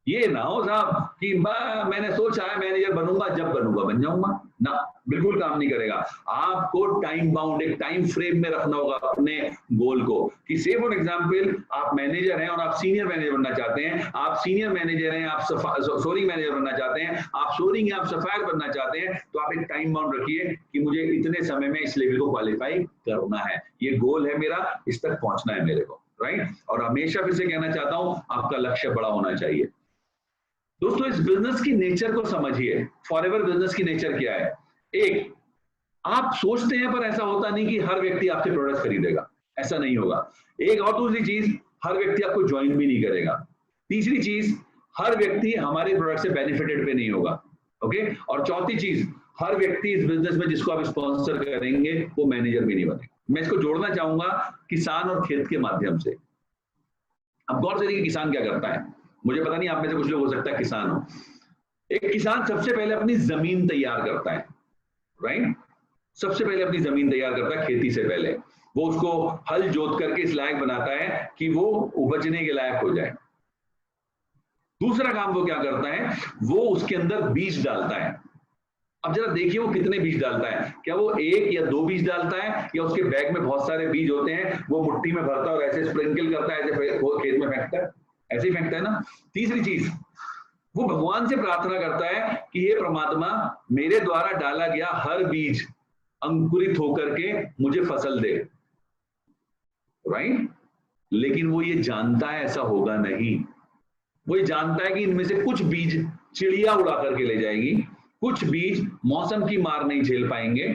ये ना हो साहब कि मैंने सोचा है मैनेजर बनूंगा, जब बनूंगा बन जाऊंगा, ना, बिल्कुल काम नहीं करेगा। आपको टाइम बाउंड, एक टाइम फ्रेम में रखना होगा अपने गोल को, कि से फॉर एग्जांपल आप मैनेजर हैं और आप सीनियर मैनेजर बनना चाहते हैं, आप सीनियर मैनेजर हैं, आप सोरिंग मैनेजर बनना चाहते हैं, आप सोरिंग हैं, आप सफायर बनना चाहते हैं, तो आप एक टाइम बाउंड रखिए कि मुझे इतने समय में इस लेवल को क्वालिफाई करना है, ये गोल है मेरा, इस तक पहुंचना है मेरे को, राइट। और हमेशा फिर से कहना चाहता हूं, आपका लक्ष्य बड़ा होना चाहिए। दोस्तों इस बिजनेस की नेचर को समझिए। फॉरएवर बिजनेस की नेचर क्या है। एक, आप सोचते हैं पर ऐसा होता नहीं कि हर व्यक्ति आपके प्रोडक्ट खरीदेगा, ऐसा नहीं होगा। एक और दूसरी चीज, हर व्यक्ति आपको ज्वाइन भी नहीं करेगा। तीसरी चीज, हर व्यक्ति हमारे प्रोडक्ट से बेनिफिटेड पे नहीं होगा। ओके, और चौथी चीज, हर व्यक्ति इस बिजनेस में जिसको आप स्पॉन्सर करेंगे वो मैनेजर भी नहीं बनेगा। मैं इसको जोड़ना चाहूंगा किसान और खेत के माध्यम से। अब गौर से देखिए किसान क्या करता है। मुझे पता नहीं आप में से कुछ लोग हो सकता है किसान हो। एक किसान सबसे पहले अपनी जमीन तैयार करता है, राइट। सबसे पहले अपनी जमीन तैयार करता है खेती से पहले। वो उसको हल जोत करके इस लायक बनाता है कि वो उपजने के लायक हो जाए। दूसरा काम वो क्या करता है, वो उसके अंदर बीज डालता है। अब जरा देखिए वो कितने बीज डालता है। क्या वो 1 या 2 बीज डालता है, या उसके बैग में बहुत सारे बीज होते हैं, वो मुट्ठी में भरता है और ऐसे स्प्रिंकल करता है, ऐसे वो खेत में फेंकता है, ऐसे ही फेंकता है ना। तीसरी चीज, वो भगवान से प्रार्थना करता है कि हे परमात्मा, मेरे द्वारा डाला गया हर बीज अंकुरित होकर के मुझे फसल दे, राइट। लेकिन वो ये जानता है ऐसा होगा नहीं। वो ये जानता है कि इनमें से कुछ बीज चिड़िया उड़ा करके ले जाएगी, कुछ बीज मौसम की मार नहीं झेल पाएंगे,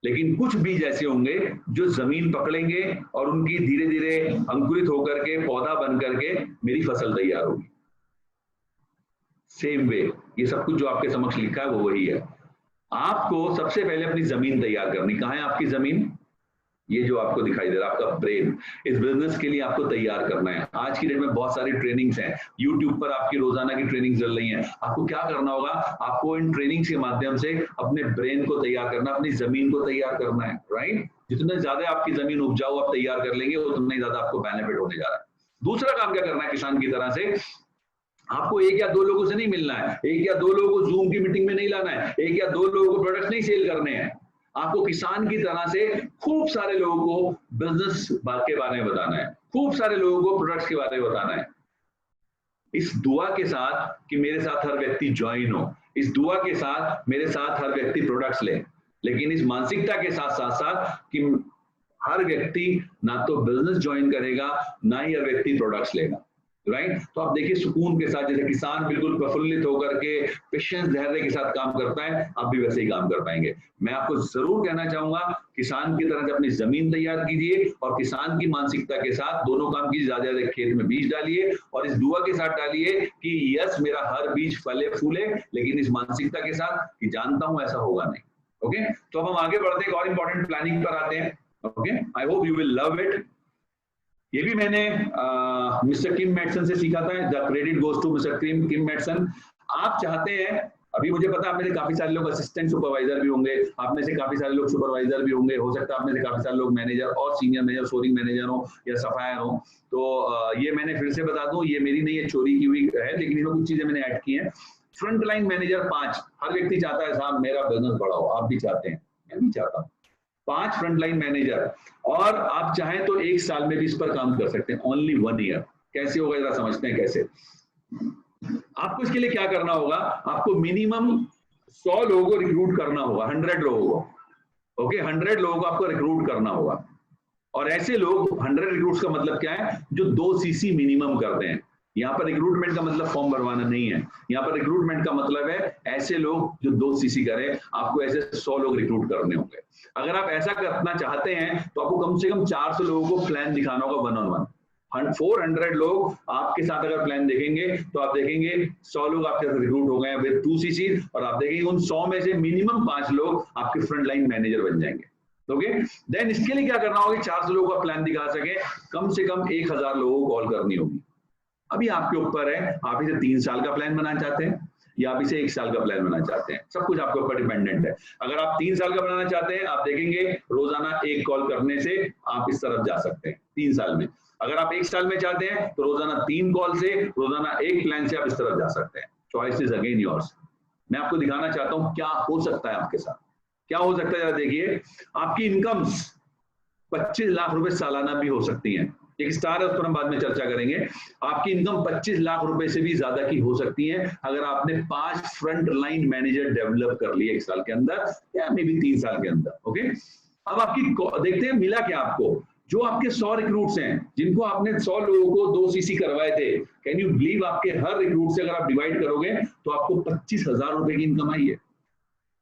लेकिन कुछ बीज ऐसे होंगे जो जमीन पकड़ेंगे और उनकी धीरे धीरे अंकुरित होकर के पौधा बन करके मेरी फसल तैयार होगी। सेम वे ये सब कुछ जो आपके समक्ष लिखा है वो वही है। आपको सबसे पहले अपनी जमीन तैयार करनी। कहां है आपकी जमीन? ये जो आपको दिखाई दे रहा है आपका ब्रेन, इस बिजनेस के लिए आपको तैयार करना है। आज की डेट में बहुत सारी ट्रेनिंग्स हैं, यूट्यूब पर आपकी रोजाना की ट्रेनिंग चल रही है। आपको क्या करना होगा, आपको इन ट्रेनिंग्स के माध्यम से अपने ब्रेन को तैयार करना, अपनी जमीन को तैयार करना है, राइट। जितने ज्यादा आपकी जमीन उपजाऊ आप तैयार कर लेंगे उतना ही ज्यादा आपको बेनिफिट होने जा रहा है। दूसरा काम क्या करना है किसान की तरह से, आपको 1 या 2 लोगों से नहीं मिलना है, 1 या 2 लोगों को जूम की मीटिंग में नहीं लाना है, 1 या 2 लोगों को प्रोडक्ट नहीं सेल करने हैं। आपको किसान की तरह से खूब सारे लोगों को बिजनेस के बारे में बताना है, खूब सारे लोगों को प्रोडक्ट्स के बारे में बताना है। इस दुआ के साथ कि मेरे साथ हर व्यक्ति ज्वाइन हो, इस दुआ के साथ मेरे साथ हर व्यक्ति प्रोडक्ट्स ले, लेकिन इस मानसिकता के साथ साथ साथ कि हर व्यक्ति ना तो बिजनेस ज्वाइन करेगा, ना ही हर व्यक्ति प्रोडक्ट्स लेगा, राइट। तो आप देखिए सुकून के साथ, जैसे किसान बिल्कुल प्रफुल्लित होकर के पेशेंस धैर्य के साथ काम करता है, आप भी वैसे ही काम कर पाएंगे। मैं आपको जरूर कहना चाहूंगा, किसान की तरह से अपनी जमीन तैयार कीजिए और किसान की मानसिकता के साथ दोनों काम कीजिए। ज्यादा ज्यादा खेत में बीज डालिए और इस दुआ के साथ डालिए कि यस मेरा हर बीज फले फूले, लेकिन इस मानसिकता के साथ कि जानता हूं ऐसा होगा नहीं। ओके, तो अब हम आगे बढ़ते हैं, और इंपॉर्टेंट प्लानिंग पर आते हैं। Okay, I hope you will love it. ये भी मैंने मिस्टर किम मैटसन से सीखा था। The credit goes to mister Kim Mattson. आप चाहते हैं, अभी मुझे पता है आप में से काफी सारे लोग असिस्टेंट सुपरवाइजर भी होंगे, आप में से काफी सारे लोग सुपरवाइजर भी होंगे, हो सकता है आप में से काफी सारे लोग मैनेजर और सीनियर मैनेजर, सोरिंग मैनेजर हो या सफायर हो। तो ये मैंने फिर से बता दूं, ये मेरी नहीं है, चोरी की हुई है, लेकिन इसमें कुछ चीजें मैंने ऐड की हैं। फ्रंट लाइन मैनेजर 5, हर व्यक्ति चाहता है साहब मेरा बिजनेस बढ़ाओ, आप भी चाहते हैं, मैं भी चाहता हूँ। 5 फ्रंटलाइन मैनेजर, और आप चाहें तो 1 साल में भी इस पर काम कर सकते हैं, ओनली 1 ईयर। कैसे होगा जरा समझते हैं कैसे। आपको इसके लिए क्या करना होगा, आपको मिनिमम 100 लोगों को रिक्रूट करना होगा, 100 लोगों को। ओके, 100 लोगों को आपको रिक्रूट करना होगा, और ऐसे लोग 100 रिक्रूट्स का मतलब क्या है, जो 2 सीसी मिनिमम करते हैं। यहाँ पर रिक्रूटमेंट का मतलब फॉर्म भरवाना नहीं है, यहाँ पर रिक्रूटमेंट का मतलब है ऐसे लोग जो 2 सीसी करें। आपको ऐसे 100 लोग रिक्रूट करने होंगे। अगर आप ऐसा करना चाहते हैं तो आपको कम से कम 400 लोगों को प्लान दिखाना होगा 1-on-1। 400 लोग आपके साथ अगर प्लान देखेंगे तो आप देखेंगे 100 लोग आपके साथ रिक्रूट हो गए विद 2 सीसी, और आप देखेंगे उन 100 में से मिनिमम 5 लोग आपके फ्रंट लाइन मैनेजर बन जाएंगे। ओके, देन इसके लिए क्या करना होगा, 400 लोगों का प्लान दिखा सके, कम से कम 1000 लोगों को कॉल करनी होगी। अभी आपके ऊपर है, आप इसे 3 साल का प्लान बनाना चाहते हैं या आप इसे 1 साल का प्लान बनाना चाहते हैं, सब कुछ आपके ऊपर डिपेंडेंट है। अगर आप 3 साल का बनाना चाहते हैं, आप देखेंगे रोजाना 1 कॉल करने से आप इस तरफ जा सकते हैं 3 साल में। अगर आप 1 साल में चाहते हैं तो रोजाना 3 कॉल से, रोजाना 1 प्लान से आप इस तरफ जा सकते हैं। Choice is again yours. मैं आपको दिखाना चाहता हूं क्या हो सकता है आपके साथ, क्या हो सकता है। जरा देखिए, आपकी इनकम्स 25 लाख रुपए सालाना भी हो सकती हैं। एक स्टार है, उस पर हम बाद में चर्चा करेंगे। आपकी इनकम 25 लाख रुपए से भी ज्यादा की हो सकती है अगर आपने 5 फ्रंट लाइन मैनेजर डेवलप कर लिए 1 साल के अंदर या मे बी 3 साल के अंदर। ओके, अब आपकी देखते हैं मिला क्या आपको। जो आपके 100 रिक्रूट्स हैं, जिनको आपने 100 लोगों को 2 सीसी करवाए थे, कैन यू बिलीव आपके हर रिक्रूट से अगर आप डिवाइड करोगे तो आपको 25,000 रुपए की इनकम आई है।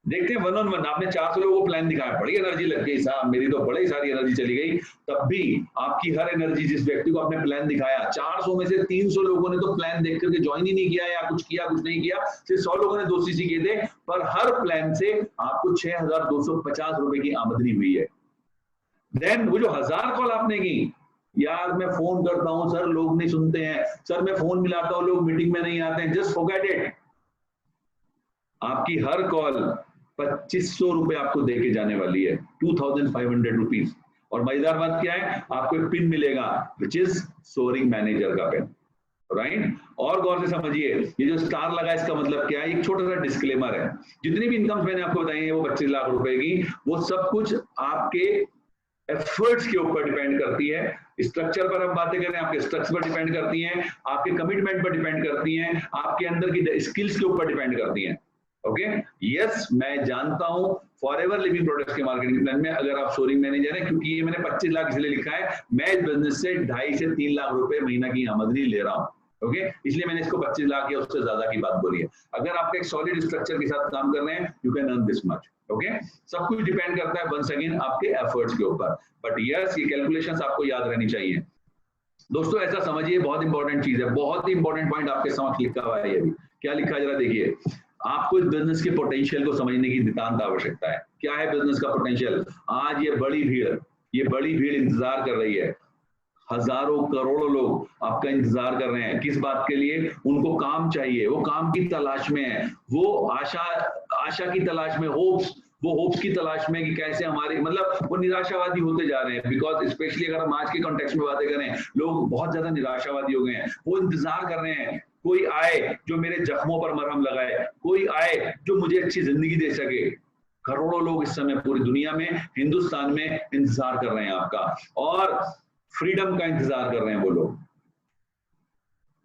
देखते हैं 1-on-1, आपने 400 लोगों को प्लान दिखाया, बड़ी एनर्जी लग गई साहब, मेरी तो बड़ी सारी एनर्जी चली गई। तब भी आपकी हर एनर्जी, जिस व्यक्ति को आपने प्लान दिखाया, 400 में से 300 लोगों ने तो प्लान देख करके ज्वाइन ही नहीं किया, या कुछ किया कुछ नहीं किया, सिर्फ 100 लोगों ने 2 सीसी किए थे, पर हर प्लान से आपको 6,250 रुपए की आमदनी हुई है। देन वो जो 1000 कॉल आपने की, यार मैं फोन करता हूं सर लोग नहीं सुनते हैं, सर मैं फोन मिलाता हूं लोग मीटिंग में नहीं आते हैं, जस्ट फॉरगेट इट। आपकी हर कॉल 2500 रुपए आपको देके जाने वाली है, 2500 रुपीज। और मजेदार बात क्या है, आपको एक पिन मिलेगा विच इज सोरिंग मैनेजर का पिन, राइट। और गौर से समझिए, ये जो स्टार लगा इसका मतलब क्या है, एक छोटा सा डिस्क्लेमर है। जितनी भी इनकम मैंने आपको बताई है वो 25 लाख रुपए की, वो सब कुछ आपके एफर्ट्स के ऊपर डिपेंड करती है। स्ट्रक्चर पर हम बातें करें, आपके स्ट्रक्चर पर डिपेंड करती हैं, आपके कमिटमेंट पर डिपेंड करती हैं, आपके अंदर की स्किल्स के ऊपर डिपेंड करती हैं। ओके, यस मैं जानता हूं फॉरएवर लिविंग प्रोडक्ट्स के मार्केटिंग प्लान में अगर आप सोरिंग मैनेजर हैं, क्योंकि ये मैंने 25 लाख इसलिए लिखा है, मैं इस बिजनेस से 2.5 से 3 लाख रुपए महीना की आमदनी ले रहा हूं। ओके, इसलिए मैंने इसको 25 लाख या उससे ज्यादा की बात बोली है। अगर आप एक सॉलिड स्ट्रक्चर के साथ काम कर रहे हैं, you can earn this much. Okay, सब कुछ डिपेंड करता है वंस अगेन आपके एफर्ट्स के ऊपर, बट यस ये कैलकुलेशंस आपको याद रहनी चाहिए। दोस्तों ऐसा समझिए, बहुत इंपॉर्टेंट चीज है, बहुत ही इंपॉर्टेंट पॉइंट आपके समक्ष लिखा हुआ है। ये भी क्या लिखा है जरा देखिए। आपको इस बिजनेस के पोटेंशियल को समझने की नितांत आवश्यकता है। क्या है बिजनेस का पोटेंशियल? आज ये बड़ी भीड़ इंतजार कर रही है। हजारों करोड़ों लोग आपका इंतजार कर रहे हैं। किस बात के लिए? उनको काम चाहिए, वो काम की तलाश में है, वो आशा की तलाश में, होप्स की तलाश में कि कैसे हमारे, मतलब वो निराशावादी होते जा रहे हैं। बिकॉज स्पेशली अगर हम आज के कॉन्टेक्स्ट में बातें करें, लोग बहुत ज्यादा निराशावादी हो गए हैं। वो इंतजार कर रहे हैं कोई आए जो मेरे जख्मों पर मरहम लगाए, कोई आए जो मुझे अच्छी जिंदगी दे सके। करोड़ों लोग इस समय पूरी दुनिया में, हिंदुस्तान में इंतजार कर रहे हैं आपका, और फ्रीडम का इंतजार कर रहे हैं वो लोग।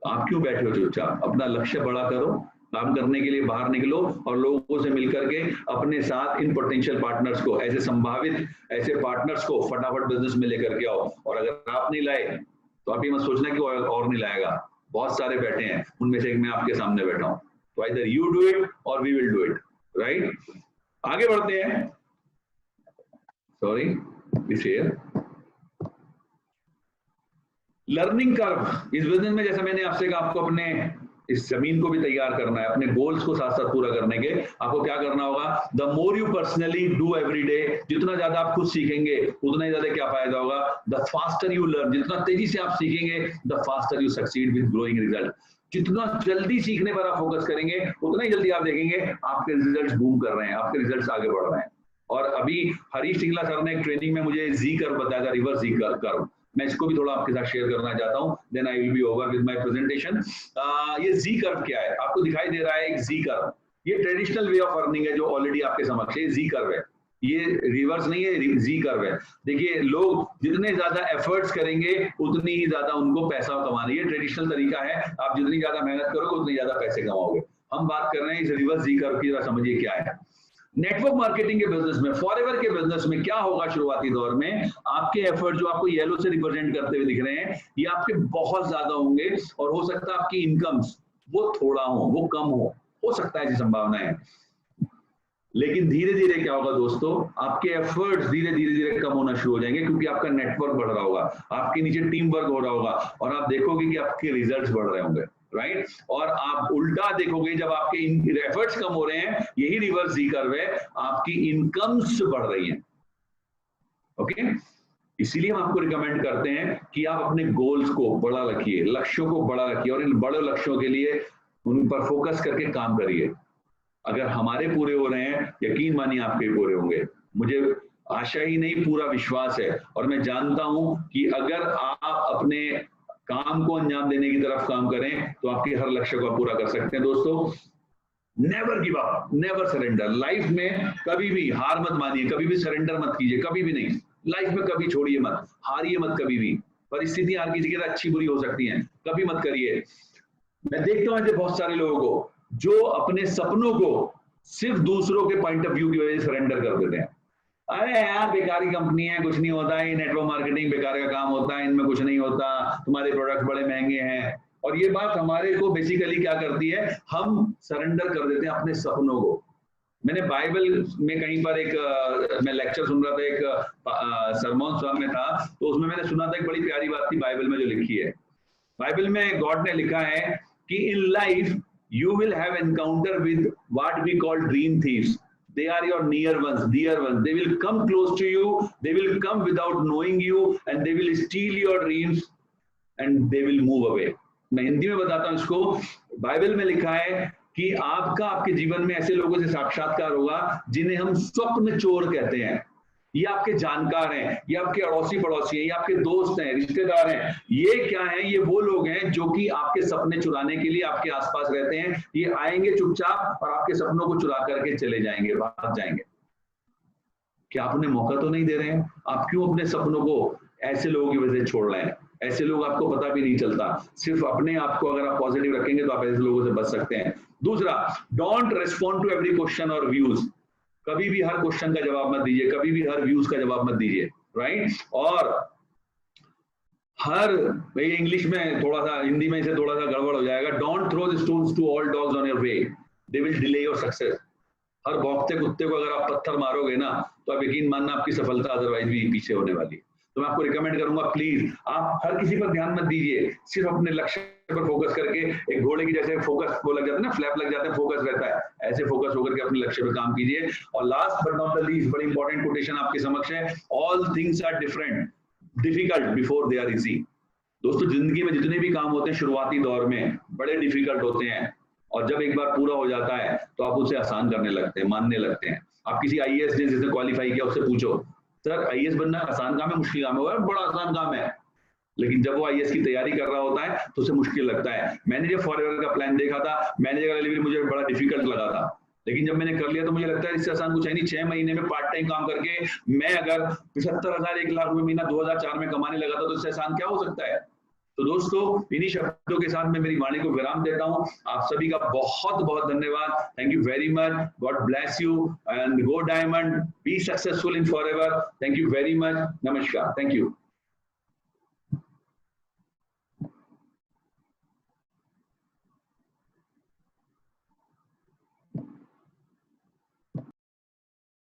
आप क्यों बैठे हो चुपचाप? अपना लक्ष्य बड़ा करो, काम करने के लिए बाहर निकलो और लोगों से मिलकर के अपने साथ इन पोटेंशियल पार्टनर्स को, ऐसे संभावित ऐसे पार्टनर्स को फटाफट बिजनेस में लेकर के आओ। और अगर आप नहीं लाए तो आप ये मत सोचना कि और नहीं लाएगा, बहुत सारे बैठे हैं, उनमें से एक मैं आपके सामने बैठा हूं। तो आइदर यू डू इट और we will do it, right? आगे बढ़ते हैं। सॉरी, लर्निंग कर्व इस बिजनेस में, जैसा मैंने आपसे कहा, आपको अपने इस जमीन को भी तैयार करना है, अपने गोल्स को साथ साथ पूरा करने के। आपको क्या करना होगा? The more you personally do every day, जितना ज्यादा आप खुद सीखेंगे उतना ही ज्यादा क्या फायदा होगा? द फास्टर यू लर्न, जितना तेजी से आप सीखेंगे the faster you succeed with growing result. जितना जल्दी सीखने पर आप फोकस करेंगे उतना ही जल्दी आप देखेंगे आपके रिजल्ट्स बूम कर रहे हैं, आपके रिजल्ट्स आगे बढ़ रहे हैं। और अभी हरीश सिंगला सर ने एक ट्रेनिंग में मुझे जी कर्व बताया था, रिवर्स जी कर्व। मैं इसको भी थोड़ा आपके साथ शेयर करना चाहता हूं, then I will be over with my presentation. ये जी कर्व क्या है? आपको दिखाई दे रहा है एक जी कर्व। ये ट्रेडिशनल वे ऑफ अर्निंग है जो ऑलरेडी आपके समक्ष है, जी कर्व है। ये रिवर्स नहीं है, जी कर्व है। देखिए, लोग जितने ज्यादा एफर्ट्स करेंगे उतनी ही ज्यादा उनको पैसा कमाना, ये ट्रेडिशनल तरीका है। आप जितनी ज्यादा मेहनत करोगे उतनी ज्यादा पैसे कमाओगे। हम बात कर रहे हैं इस रिवर्स जी कर्व की, जरा समझिए क्या है। नेटवर्क मार्केटिंग के बिजनेस में, फॉरएवर के बिजनेस में क्या होगा? शुरुआती दौर में आपके एफर्ट जो आपको येलो से रिप्रेजेंट करते हुए दिख रहे हैं, ये आपके बहुत ज्यादा होंगे और हो सकता है आपकी इनकम्स वो थोड़ा हो कम हो सकता है, ऐसी संभावना है। लेकिन धीरे धीरे क्या होगा दोस्तों? आपके एफर्ट्स धीरे धीरे कम होना शुरू हो जाएंगे, क्योंकि आपका नेटवर्क बढ़ रहा होगा, आपके नीचे टीम वर्क हो रहा होगा और आप देखोगे कि आपके रिजल्ट्स बढ़ रहे होंगे, राइट? और आप उल्टा देखोगे, जब आपके एफर्ट्स कम हो रहे हैं, यही रिवर्स जी कर्व है, आपकी इनकम्स बढ़ रही हैं। ओके, इसीलिए हम आपको रिकमेंड करते हैं कि आप अपने गोल्स को बड़ा रखिए, लक्ष्यों को बड़ा रखिए और इन बड़े लक्ष्यों के लिए उन पर फोकस करके काम करिए। अगर हमारे पूरे हो रहे हैं, यकीन मानिए आपके पूरे होंगे। मुझे आशा ही नहीं, पूरा विश्वास है और मैं जानता हूं कि अगर आप अपने काम को अंजाम देने की तरफ काम करें तो आपके हर लक्ष्य को पूरा कर सकते हैं। दोस्तों, never give up, never surrender. Life में कभी भी हार मत मानिए, कभी भी सरेंडर मत कीजिए, कभी भी नहीं। लाइफ में कभी छोड़िए मत, हारिए मत कभी भी। परिस्थिति हर किसी के साथ अच्छी बुरी हो सकती है, कभी मत करिए। मैं देखता हूं ऐसे बहुत सारे लोगों को जो अपने सपनों को सिर्फ दूसरों के पॉइंट ऑफ व्यू की वजह से सरेंडर कर देते हैं। अरे यार, बेकारी कंपनी है, कुछ नहीं होता है, नेटवर्क मार्केटिंग बेकार का काम होता है, इनमें कुछ नहीं होता, तुम्हारे प्रोडक्ट बड़े महंगे हैं। और ये बात हमारे को बेसिकली क्या करती है? हम सरेंडर कर देते हैं अपने सपनों को। मैंने बाइबल में कहीं पर एक मैं लेक्चर सुन रहा था, एक सरमोन सॉन्ग में था, तो उसमें मैंने सुना था एक बड़ी प्यारी बात थी बाइबल में जो लिखी है। बाइबल में गॉड ने लिखा है कि in life you will have encounter with what we call dream thieves. They are your near ones, dear ones. They will come close to you, they will come without knowing you and they will steal your dreams and they will move away. मैं हिंदी में बताता हूं इसको। Bible में लिखा है कि आपका आपके जीवन में ऐसे लोगों से साक्षात्कार होगा जिन्हें हम स्वप्न चोर कहते हैं। ये आपके जानकार हैं, ये आपके अड़ोसी पड़ोसी हैं, ये आपके दोस्त हैं, रिश्तेदार हैं। ये क्या है? ये वो लोग हैं जो कि आपके सपने चुराने के लिए आपके आसपास रहते हैं। ये आएंगे चुपचाप और आपके सपनों को चुरा करके चले जाएंगे, भाग जाएंगे। क्या आप उन्हें मौका तो नहीं दे रहे हैं? आप क्यों अपने सपनों को ऐसे लोगों की वजह से छोड़ रहे हैं? ऐसे लोग आपको पता भी नहीं चलता। सिर्फ अपने आप को अगर आप पॉजिटिव रखेंगे तो आप ऐसे लोगों से बच सकते हैं। दूसरा, don't respond to every question और व्यूज। कभी भी हर क्वेश्चन का जवाब मत दीजिए, कभी भी हर व्यूज का जवाब मत दीजिए, राइट? और हर, इंग्लिश में थोड़ा सा, हिंदी में इसे थोड़ा सा गड़बड़ हो जाएगा। Don't throw the stones to all dogs on your way, they will delay your success. हर भौंकते कुत्ते को अगर आप पत्थर मारोगे ना तो आप यकीन मानना आपकी सफलता अदरवाइज भी पीछे होने वाली है। तो मैं आपको रिकमेंड करूंगा, प्लीज आप हर किसी पर ध्यान मत दीजिए, सिर्फ अपने लक्ष्य पर फोकस करके, एक घोड़े की जैसे फोकस वो लग जाता है ना, फ्लैप लग जाते हैं, फोकस रहता है, ऐसे फोकस होकर के अपने लक्ष्य पर काम कीजिए। और last but not the least, बड़ी इंपॉर्टेंट कोटेशन आपके समक्ष है, all things are different difficult before they are easy. दोस्तों, जिंदगी में जितने भी काम होते हैं शुरुआती दौर में बड़े डिफिकल्ट होते हैं और जब एक बार पूरा हो जाता है तो आप उसे आसान करने लगते हैं, मानने लगते हैं। आप किसी आईएएस जिसने क्वालिफाई किया उससे पूछो, सर आईएएस बनना आसान काम है मुश्किल काम है? बड़ा आसान काम है। लेकिन जब वो आईएएस की तैयारी कर रहा होता है तो उसे मुश्किल लगता है। मैंने जब फॉरएवर का प्लान देखा था, मैनेजर का लेवल मुझे बड़ा डिफिकल्ट लगा था, लेकिन जब मैंने कर लिया तो मुझे लगता है इससे आसान कुछ है नहीं। 6 महीने में पार्ट टाइम काम करके मैं अगर 75,000 1 लाख रुपए महीना 2004 में कमाने लगा था तो इससे आसान क्या हो सकता है? तो दोस्तों इन्हीं शब्दों के साथ मैं मेरी वाणी को विराम देता हूं। आप सभी का बहुत बहुत धन्यवाद। Thank you very much. God bless you and go diamond, be successful in forever. Thank you very much. नमस्कार। Thank you.